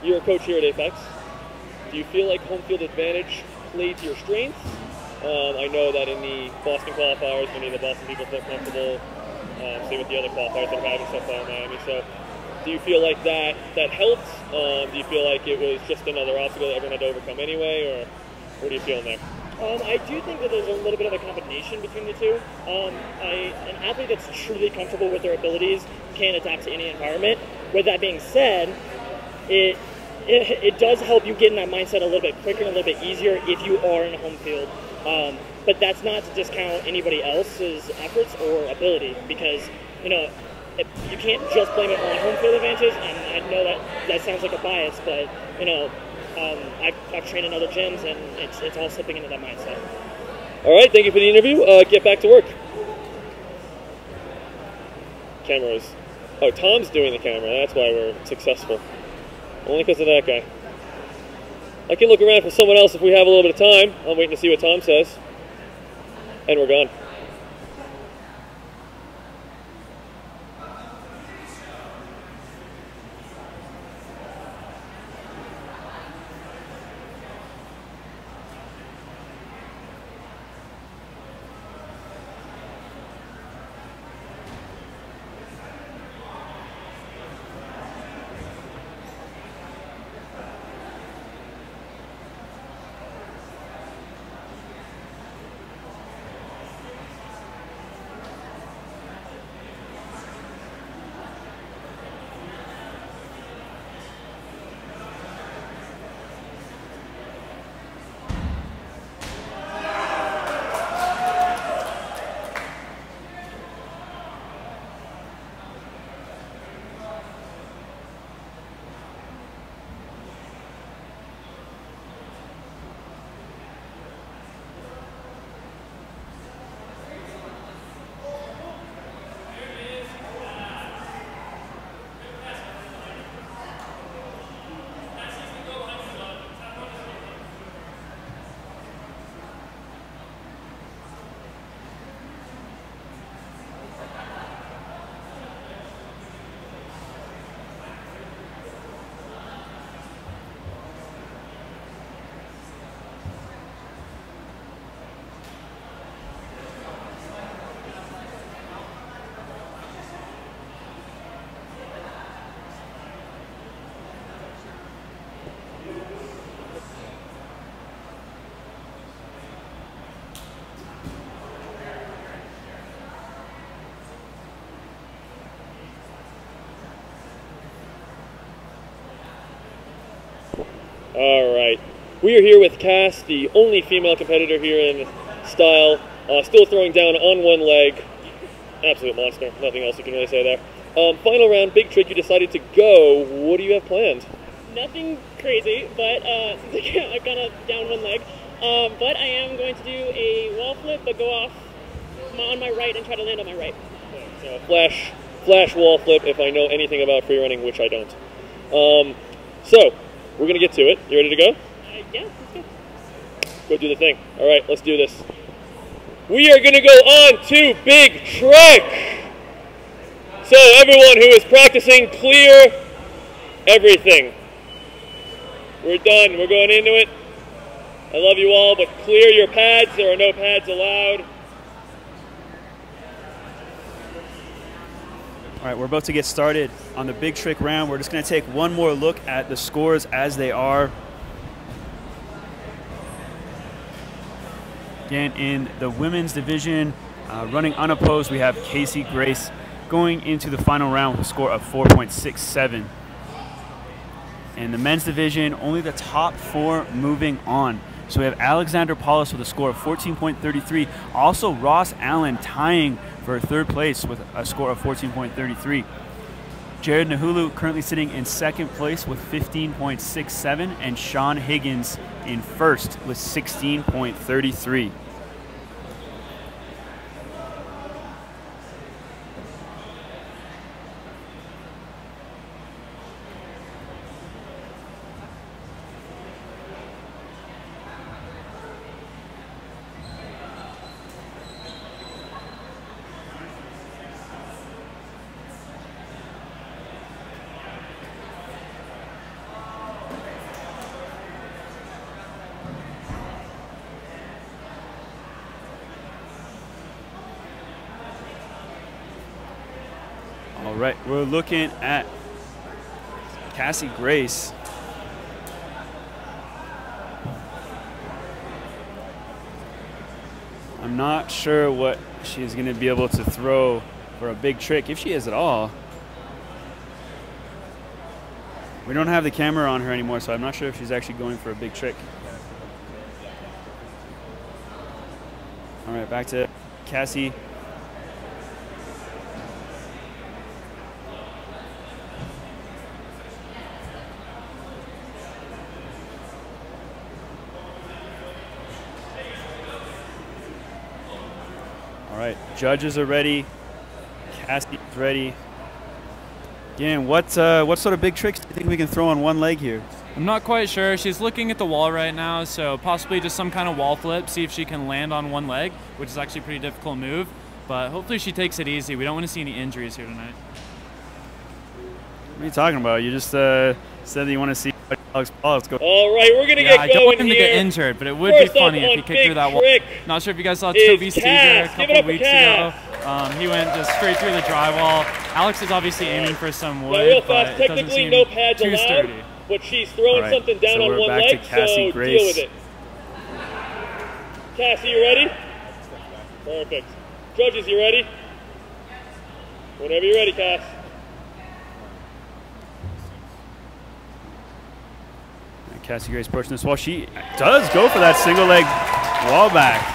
you're a coach here at Apex. Do you feel like home field advantage played to your strengths? I know that in the Boston qualifiers, many of the Boston people felt comfortable. Same with the other qualifiers that are having so far in Miami. So, do you feel like that helped? Do you feel like it was just another obstacle that everyone had to overcome anyway, or what are you feeling there? I do think that there's a little bit of a combination between the two. An athlete that's truly comfortable with their abilities can adapt to any environment. With that being said, it does help you get in that mindset a little bit quicker and a little bit easier if you are in a home field. But that's not to discount anybody else's efforts or ability, because you can't just blame it on home field advantage. And I know that sounds like a bias, but I've trained in other gyms, and it's all slipping into that mindset. All right, thank you for the interview. Get back to work. Cameras. Oh, Tom's doing the camera. That's why we're successful. Only because of that guy. I can look around for someone else if we have a little bit of time. I'm waiting to see what Tom says. And we're gone. All right, we are here with Cass, the only female competitor here in style, still throwing down on one leg. Absolute monster, nothing else you can really say there. Final round, big trick, you decided to go. What do you have planned? Nothing crazy, but since I've got down one leg, but I am going to do a wall flip, but go off on my right and try to land on my right. So flash wall flip if I know anything about free running, which I don't. So, we're going to get to it. You ready to go? Yeah, let's go. Go do the thing. All right, let's do this. We are going to go on to big trick. So everyone who is practicing, clear everything. We're done. We're going into it. I love you all, but clear your pads. There are no pads allowed. All right, we're about to get started on the big trick round. We're just going to take one more look at the scores as they are. Again, in the women's division, running unopposed, we have Casey Grace going into the final round with a score of 4.67. In the men's division, only the top 4 moving on. So we have Alexander Paulus with a score of 14.33. Also, Ross Allen tying for 3rd place with a score of 14.33. Jared Nahulu currently sitting in 2nd place with 15.67, and Sean Higgins in 1st with 16.33. All right, we're looking at Cassie Grace. I'm not sure what she's going to be able to throw for a big trick, if she is at all. We don't have the camera on her anymore, so I'm not sure if she's actually going for a big trick. All right, back to Cassie. All right, judges are ready. Cassie's ready. Again, what sort of big tricks do you think we can throw on one leg here? I'm not quite sure. She's looking at the wall right now, so possibly just some kind of wall flip, see if she can land on one leg, which is actually a pretty difficult move. But hopefully she takes it easy. We don't want to see any injuries here tonight. What are you talking about? You just said that you want to see Alex Paulus go. All right, we're going to get going here. I don't want him to get injured, but it would be funny if he kicked through that wall. Not sure if you guys saw Toby Seeger a couple weeks ago. He went just straight through the drywall. Alex is obviously aiming for some wood, real but fast, it doesn't technically seem no pads too allowed, sturdy. but she's throwing something down on one leg, so deal with it. Cassie, you ready? Perfect. Judges, you ready? Whenever you're ready, Cass. Cassie Grace pushing this wall. She does go for that single leg wall back.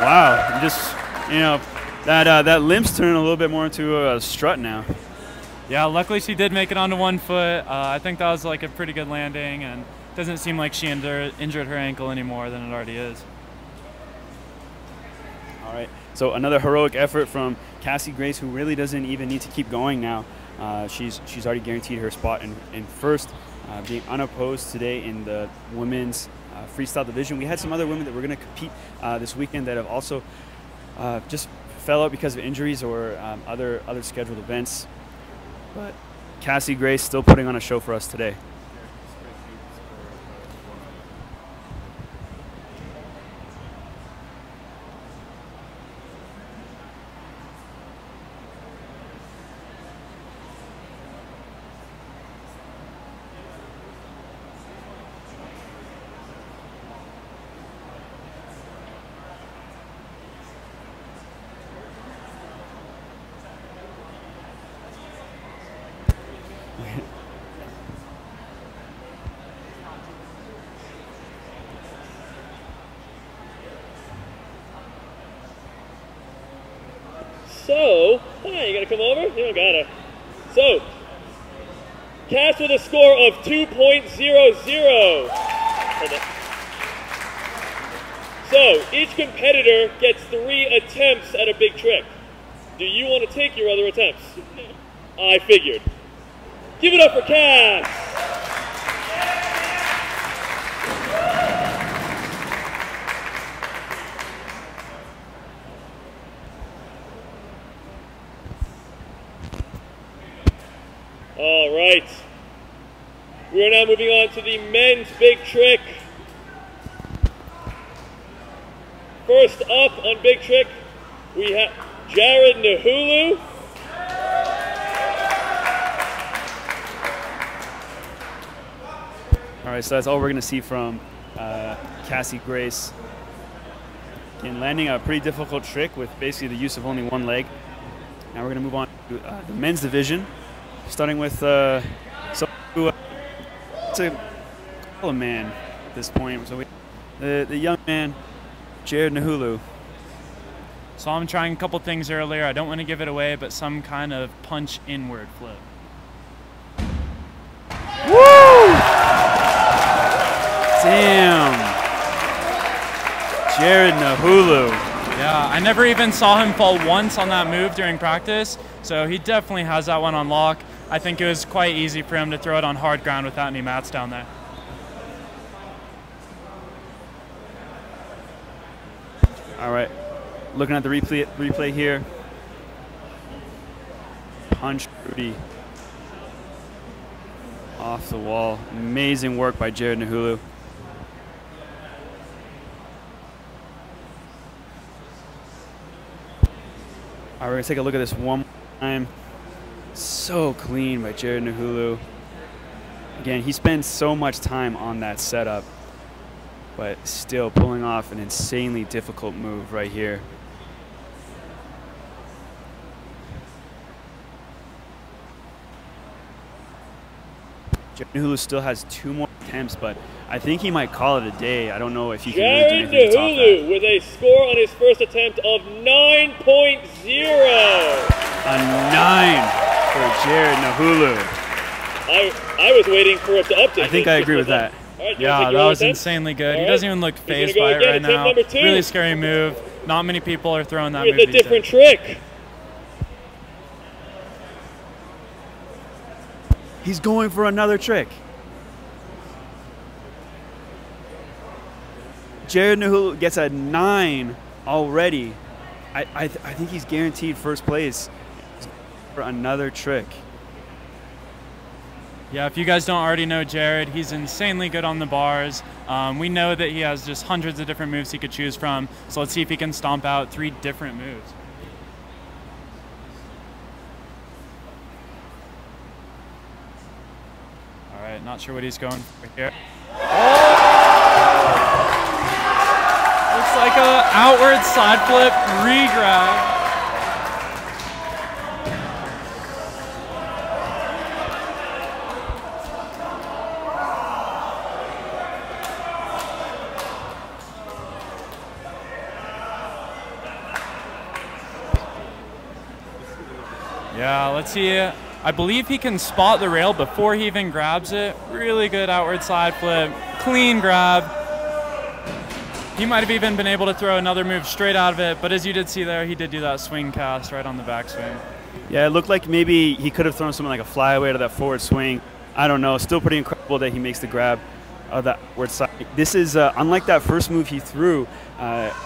Wow, just, you know, that limp's turning a little bit more into a strut now. Yeah, luckily she did make it onto one foot. I think that was like a pretty good landing, and it doesn't seem like she injured her ankle any more than it already is. All right, so another heroic effort from Cassie Grace, who really doesn't even need to keep going now. She's already guaranteed her spot in first, being unopposed today in the women's freestyle division. We had some other women that were going to compete this weekend that have also just fell out because of injuries or other scheduled events. But Cassie Grace still putting on a show for us today. So, hi, you gotta come over? You don't gotta. So, Cass with a score of 2.00. Hold it. So each competitor gets 3 attempts at a big trick. Do you want to take your other attempts? I figured. Give it up for Cass! All right. We are now moving on to the men's big trick. First up on big trick, we have Jared Nahulu. All right, so that's all we're going to see from Cassie Grace. Again, landing a pretty difficult trick with basically the use of only one leg. Now we're going to move on to the men's division, starting with someone who it's a man at this point. So the young man, Jared Nahulu. Saw him trying a couple things earlier. I don't want to give it away, but some kind of punch inward flip. Woo! Damn. Jared Nahulu. Yeah, I never even saw him fall once on that move during practice, so he definitely has that one on lock. I think it was quite easy for him to throw it on hard ground without any mats down there. All right, looking at the replay here. Punch Rudy off the wall. Amazing work by Jared Nahulu. All right, we're gonna take a look at this one more time. So clean by Jared Nahulu. Again, he spends so much time on that setup, but still pulling off an insanely difficult move right here. Jared Nahulu still has 2 more attempts, but I think he might call it a day. I don't know if he can really do anything to top Nahulu with a score on his first attempt of 9.0. A 9 for Jared Nahulu. I was waiting for it to update. I think I agree with that. Right, yeah, that was insanely good. He doesn't even look phased by it right now. Really scary move. Not many people are throwing that move. With a different trick. He's going for another trick. Jared Nahulu gets a 9 already. I think he's guaranteed first place for another trick. Yeah, if you guys don't already know Jared, he's insanely good on the bars. We know that he has just hundreds of different moves he could choose from. So let's see if he can stomp out 3 different moves. All right, not sure what he's going for here. Oh! Looks like a outward side flip re-grab. Yeah, let's see. I believe he can spot the rail before he even grabs it. Really good outward side flip. Clean grab. He might have even been able to throw another move straight out of it, but as you did see there, he did do that swing cast right on the backswing. Yeah, it looked like maybe he could have thrown something like a flyaway to that forward swing. I don't know. Still pretty incredible that he makes the grab of that outward side. This is, unlike that first move he threw,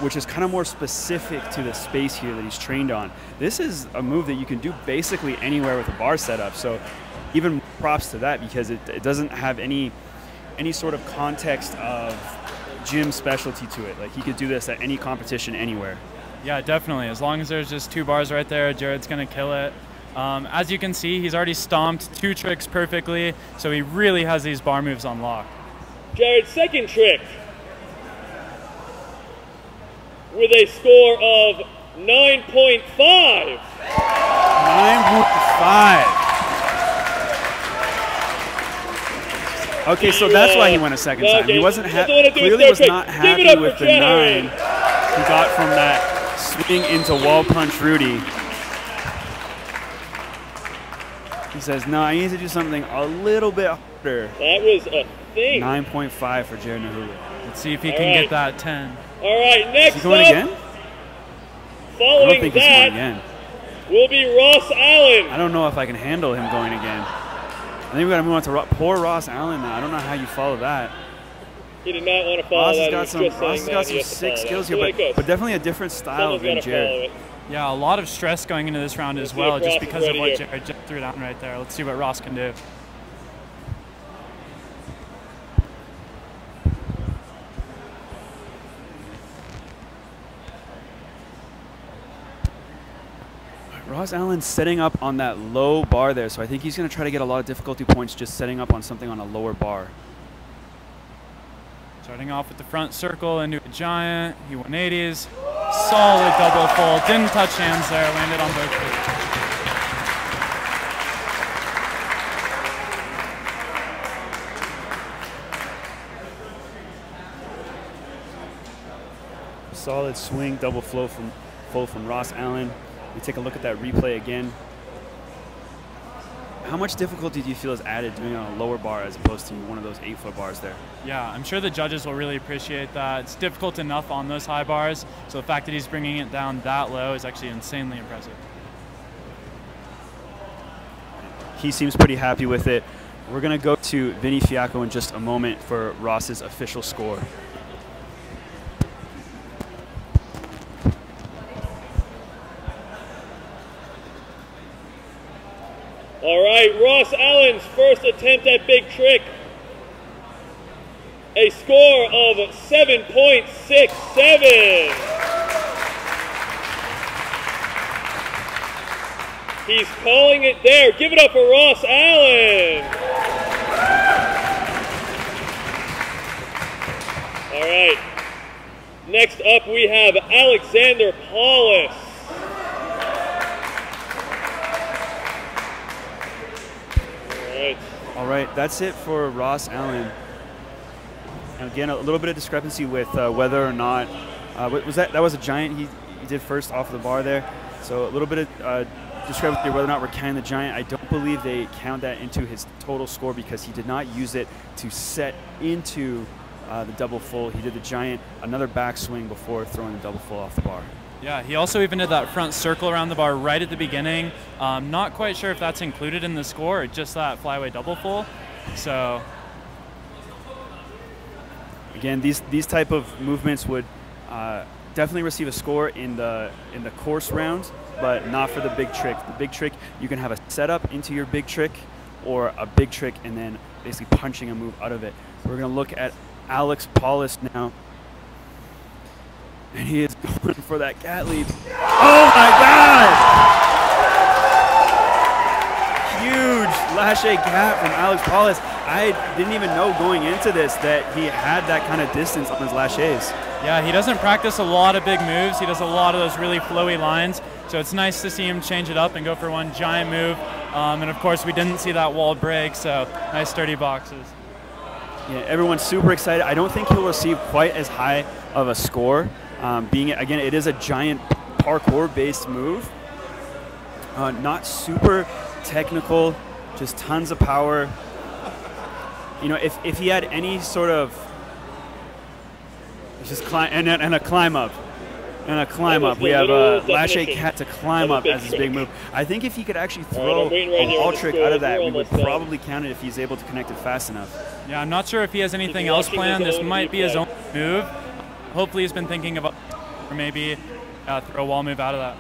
which is kind of more specific to the space here that he's trained on. This is a move that you can do basically anywhere with a bar setup. So even props to that, because it doesn't have any sort of context of gym specialty to it. Like, he could do this at any competition anywhere. Yeah, definitely. As long as there's just 2 bars right there, Jared's going to kill it. As you can see, he's already stomped 2 tricks perfectly, so he really has these bar moves on lock. Jared's second trick with a score of 9.5. 9.5. Okay, so that's why he went a second time. He wasn't clearly was not happy with the 9 he got from that swing into wall punch Rudy. He says, no, I need to do something a little bit harder. That was a thing. 9.5 for Jared Nahulu. Let's see if he can get that 10. All right, next Is he going up, again? I don't following think he's going that, again. will be Ross Allen. I don't know if I can handle him going again. I think we got to move on to poor Ross Allen now. I don't know how you follow that. He did not want to follow Ross that. has got some sick skills here, but definitely a different style than Jared. Yeah, a lot of stress going into this round as well, just because of what Jared just threw down right there. Let's see what Ross can do. Ross Allen's setting up on that low bar there, so I think he's going to try to get a lot of difficulty points just setting up on something on a lower bar. Starting off with the front circle into a giant. He 180s. Solid double full. Didn't touch hands there. Landed on both feet. Solid swing, double full from Ross Allen. We take a look at that replay again. How much difficulty do you feel is added doing it on a lower bar as opposed to one of those 8-foot bars there? Yeah, I'm sure the judges will really appreciate that. It's difficult enough on those high bars, so the fact that he's bringing it down that low is actually insanely impressive. He seems pretty happy with it. We're going to go to Vinny Fiacco in just a moment for Ross's official score. All right, Ross Allen's first attempt at big trick. A score of 7.67. He's calling it there. Give it up for Ross Allen. All right. Next up, we have Alexander Paulus. All right, that's it for Ross Allen. And again, a little bit of discrepancy with whether or not was that was a giant he did first off the bar there. So a little bit of discrepancy whether or not we're counting the giant. I don't believe they count that into his total score because he did not use it to set into the double full. He did the giant, another backswing before throwing the double full off the bar. Yeah, he also even did that front circle around the bar right at the beginning. Not quite sure if that's included in the score or just that flyaway double full. So again, these type of movements would definitely receive a score in the course rounds, but not for the big trick. The big trick, you can have a setup into your big trick or a big trick and then basically punching a move out of it. We're going to look at Alex Paulus now. And he is going for that cat leap. Oh my God! Huge lache cat from Alex Paulus. I didn't even know going into this that he had that kind of distance on his laches. Yeah, he doesn't practice a lot of big moves. He does a lot of those really flowy lines. So it's nice to see him change it up and go for one giant move. And of course, we didn't see that wall break, so nice sturdy boxes. Yeah, everyone's super excited. I don't think he'll receive quite as high of a score. Being, again, it is a giant parkour-based move. Not super technical, just tons of power. You know, if he had any sort of just climb and a climb up. And a climb up. We have a lache cat to climb up as his big move. I think if he could actually throw a wall trick out of that, we would probably count it if he's able to connect it fast enough. Yeah, I'm not sure if he has anything else planned. This might be his own move. Hopefully he's been thinking about or maybe throw a wall move out of that.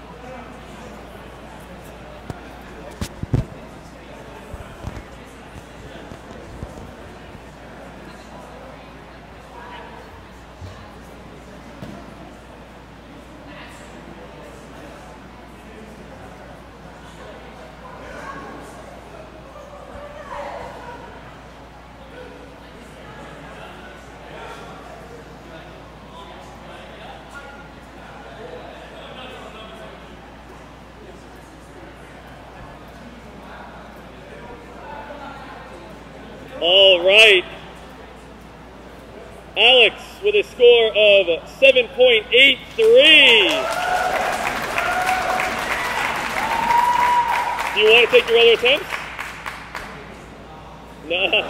All right. Alex with a score of 7.83. Do you want to take your other attempts? Nah.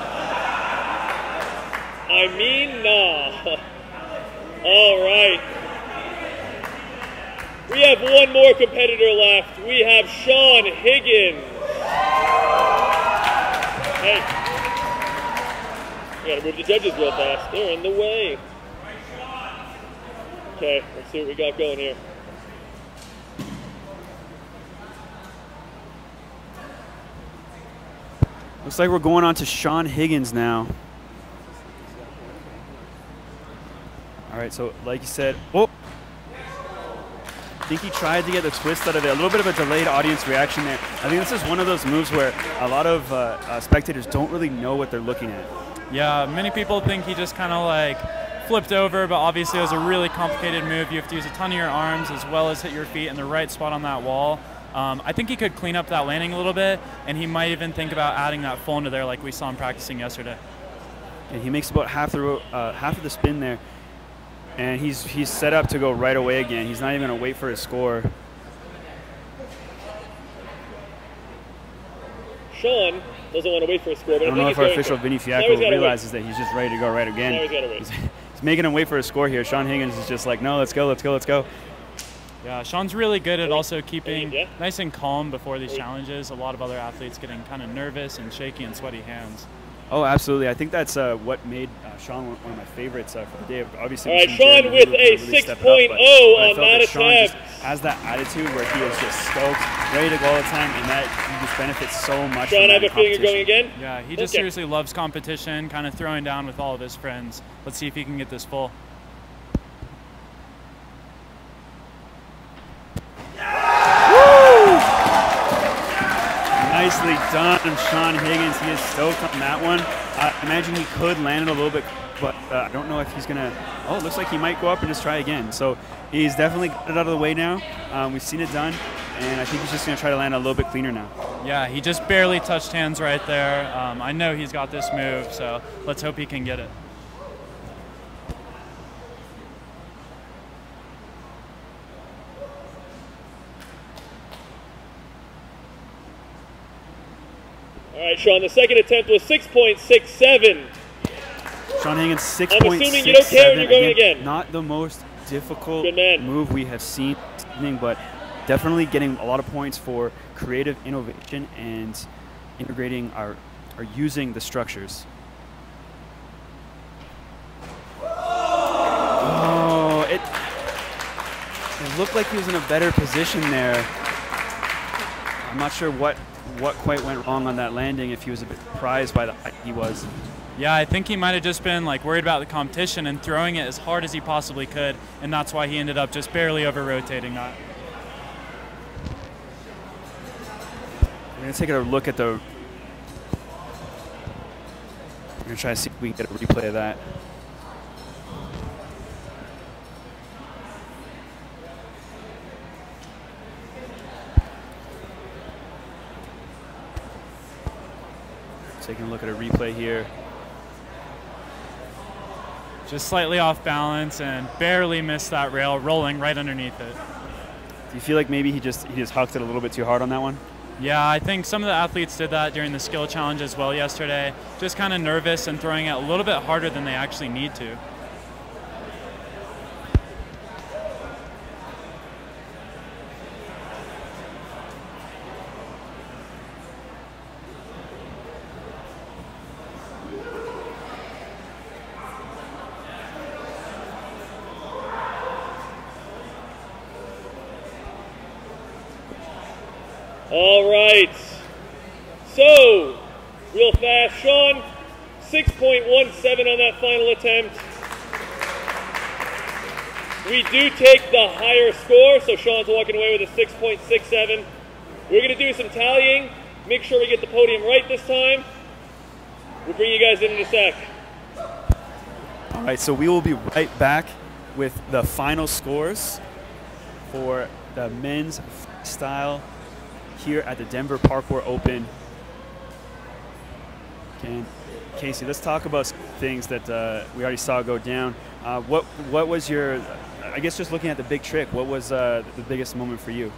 I mean, nah. All right. We have one more competitor left. We have Sean Higgins. Hey. We gotta move the judges real fast. They're in the way. Okay, let's see what we got going here. Looks like we're going on to Sean Higgins now. All right, so like you said, oh, I think he tried to get the twist out of it. A little bit of a delayed audience reaction there. I think this is one of those moves where a lot of spectators don't really know what they're looking at. Yeah, many people think he just kind of like flipped over, but obviously it was a really complicated move. You have to use a ton of your arms as well as hit your feet in the right spot on that wall. I think he could clean up that landing a little bit, and he might even think about adding that full into there like we saw him practicing yesterday. And he makes about half of the spin there, and he's set up to go right away again. He's not even going to wait for his score. Sean doesn't want to wait for a score, but I don't know if our official Vinny Fiacco realizes that he's just ready to go right again. Now he's got to wait. He's making him wait for a score here. Sean Higgins is just like, no, let's go, let's go, let's go. Yeah, Sean's really good at also keeping nice and calm before these challenges. A lot of other athletes getting kind of nervous and shaky and sweaty hands. Oh, absolutely. I think that's what made Sean one of my favorites for the day. Obviously, all right, Sean with a 6.0 on that attempt. Sean just has that attitude where he is just stoked, ready to go all the time, and that he just benefits so much. Sean, I have a feeling you're going again? Yeah, he just seriously loves competition, kind of throwing down with all of his friends. Let's see if he can get this full. Nicely done, Sean Higgins. He is stoked on that one. I imagine he could land it a little bit, but I don't know if he's going to. Oh, it looks like he might go up and just try again. So he's definitely got it out of the way now. We've seen it done, and I think he's just going to try to land a little bit cleaner now. Yeah, he just barely touched hands right there. I know he's got this move, so let's hope he can get it. All right, Sean, the second attempt was 6.67. Sean Higgins, 6.67. I'm assuming you don't care when you're going again. Not the most difficult move we have seen, but definitely getting a lot of points for creative innovation and integrating or using the structures. Oh, it looked like he was in a better position there. I'm not sure what quite went wrong on that landing, if he was a bit surprised by the height he was. Yeah, I think he might have just been like worried about the competition and throwing it as hard as he possibly could, and that's why he ended up just barely over-rotating that. We're going to take a look at the... We're going to try to see if we can get a replay of that. Taking a look at a replay here. Just slightly off balance and barely missed that rail, rolling right underneath it. Do you feel like maybe he just hucked it a little bit too hard on that one? Yeah, I think some of the athletes did that during the skill challenge as well yesterday. Just kind of nervous and throwing it a little bit harder than they actually need to. All right. So, real fast, Sean, 6.17 on that final attempt. We do take the higher score, so Sean's walking away with a 6.67. We're going to do some tallying, make sure we get the podium right this time. We'll bring you guys in a sec. All right, so we will be right back with the final scores for the men's freestyle here at the Denver Parkour Open. Okay, Casey, let's talk about some things that we already saw go down. What was your, I guess just looking at the big trick, what was the biggest moment for you?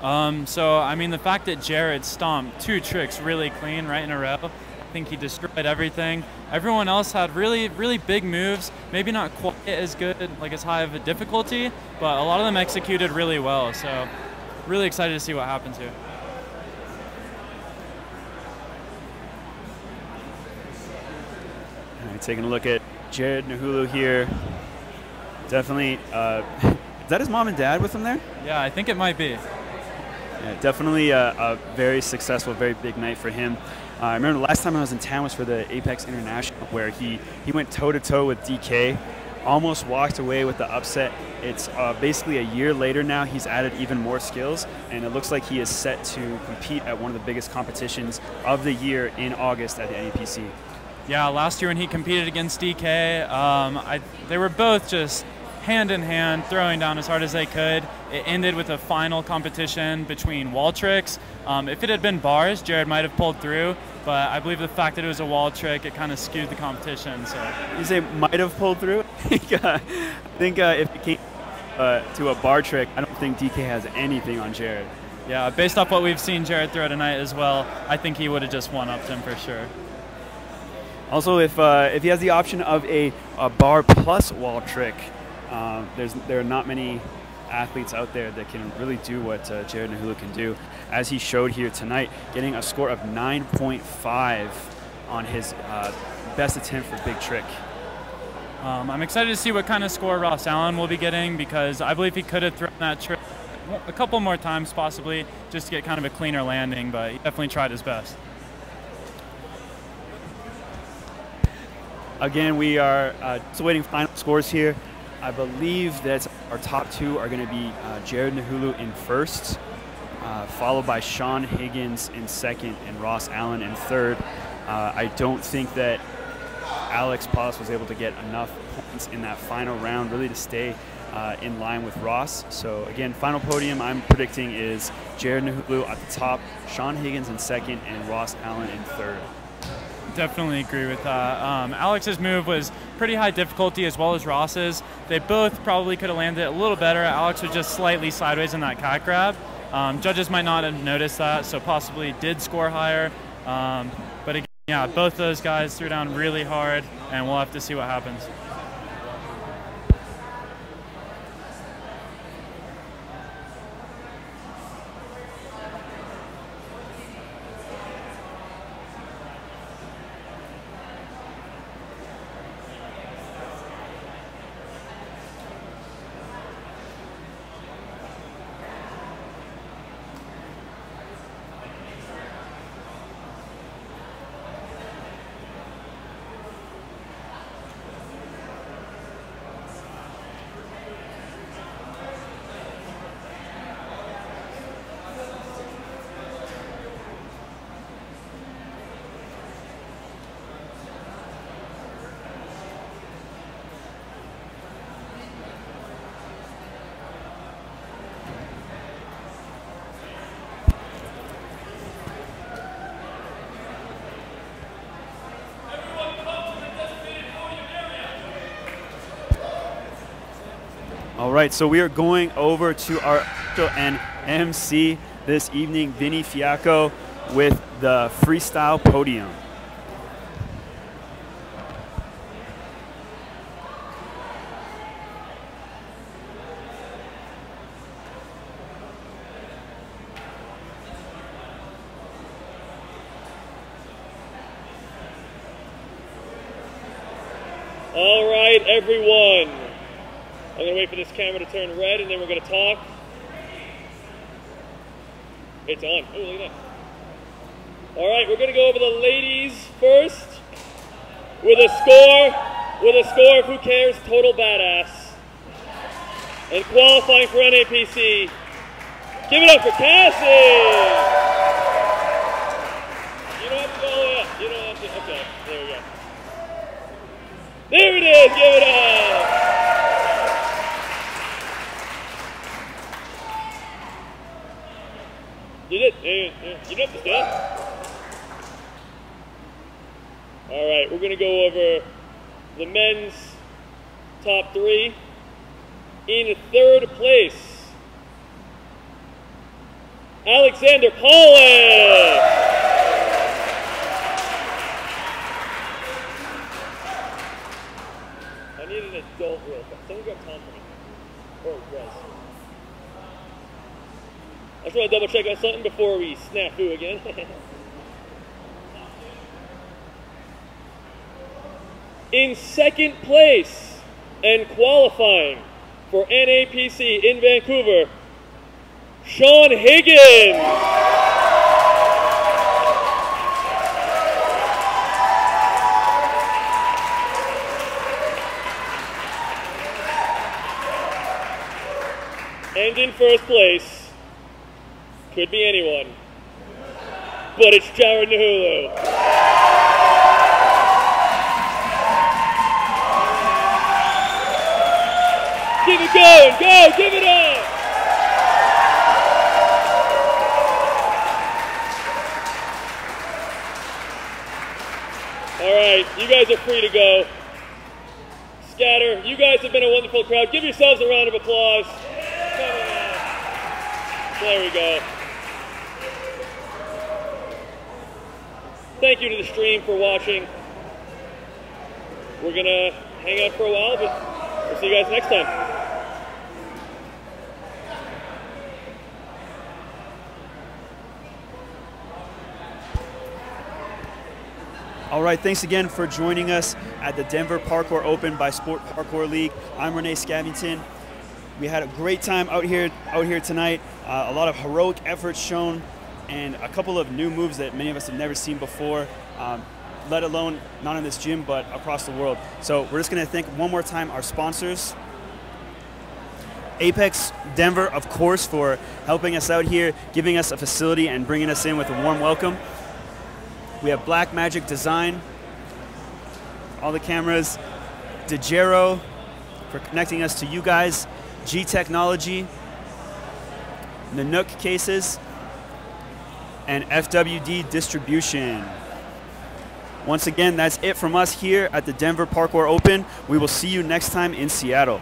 So, I mean, the fact that Jared stomped 2 tricks really clean right in a row, think he destroyed everything. Everyone else had really, really big moves, maybe not quite as good, like as high of a difficulty, but a lot of them executed really well. So really excited to see what happens here. All right, taking a look at Jared Nahulu here. Definitely, is that his mom and dad with him there? Yeah, I think it might be. Yeah, definitely a very successful, very big night for him. I remember the last time I was in town was for the Apex International, where he went toe-to-toe with DK, almost walked away with the upset. It's basically a year later now, he's added even more skills, and it looks like he is set to compete at one of the biggest competitions of the year in August at the NAPC. Yeah, last year when he competed against DK, they were both just hand in hand, throwing down as hard as they could. It ended with a final competition between wall tricks. If it had been bars, Jared might have pulled through, but I believe the fact that it was a wall trick, it kind of skewed the competition. So you say might have pulled through? I think if it came to a bar trick, I don't think DK has anything on Jared. Yeah, based off what we've seen Jared throw tonight as well, I think he would have just one-upped him for sure. Also, if he has the option of a bar plus wall trick, there are not many athletes out there that can really do what Jared Nahulu can do, as he showed here tonight, getting a score of 9.5 on his best attempt for big trick. I'm excited to see what kind of score Ross Allen will be getting, because I believe he could have thrown that trick a couple more times possibly just to get kind of a cleaner landing, but he definitely tried his best. Again, we are still waiting final scores here. I believe that our top two are going to be Jared Nahulu in first, followed by Sean Higgins in second and Ross Allen in third. I don't think that Paulus was able to get enough points in that final round really to stay in line with Ross. So again, final podium I'm predicting is Jared Nahulu at the top, Sean Higgins in second, and Ross Allen in third. Definitely agree with that. Alex's move was pretty high difficulty as well as Ross's. They both probably could have landed a little better. Alex was just slightly sideways in that cat grab. Judges might not have noticed that, so possibly did score higher. But again, yeah, both those guys threw down really hard, and we'll have to see what happens. All right, so we are going over to our NMC this evening, Vinny Fiacco with the freestyle podium. All right, everyone. I'm going to wait for this camera to turn red, and then we're going to talk. It's on. Oh, look at that. All right, we're going to go over the ladies first with a score of Who Cares, Total Badass. And qualifying for NAPC, give it up for Cassie! You don't have to go all the way up. You don't have to. Okay, there we go. There it is, give it up! You did. You don't have to stand. All right, we're going to go over the men's top three. In third place, Alexander Paulus. don't real fast. Someone grab Tom for me. Or Rez. I just want to double check on something before we snafu again. In second place and qualifying for NAPC in Vancouver, Sean Higgins. And in first place, could be anyone, but it's Jared Nahulu. Keep it going, go, give it up! All right, you guys are free to go. Scatter, you guys have been a wonderful crowd. Give yourselves a round of applause. There we go. Thank you to the stream for watching. We're gonna hang out for a while, but we'll see you guys next time. All right, thanks again for joining us at the Denver Parkour Open by Sport Parkour League. I'm Renee Scavington. We had a great time out here tonight. A lot of heroic efforts shown, and a couple of new moves that many of us have never seen before, let alone not in this gym, but across the world. So we're just gonna thank one more time our sponsors. Apex Denver, of course, for helping us out here, giving us a facility and bringing us in with a warm welcome. We have Black Magic Design, all the cameras, DeGero for connecting us to you guys, G Technology, Nanook Cases, and FWD Distribution. Once again, that's it from us here at the Denver Parkour Open. We will see you next time in Seattle.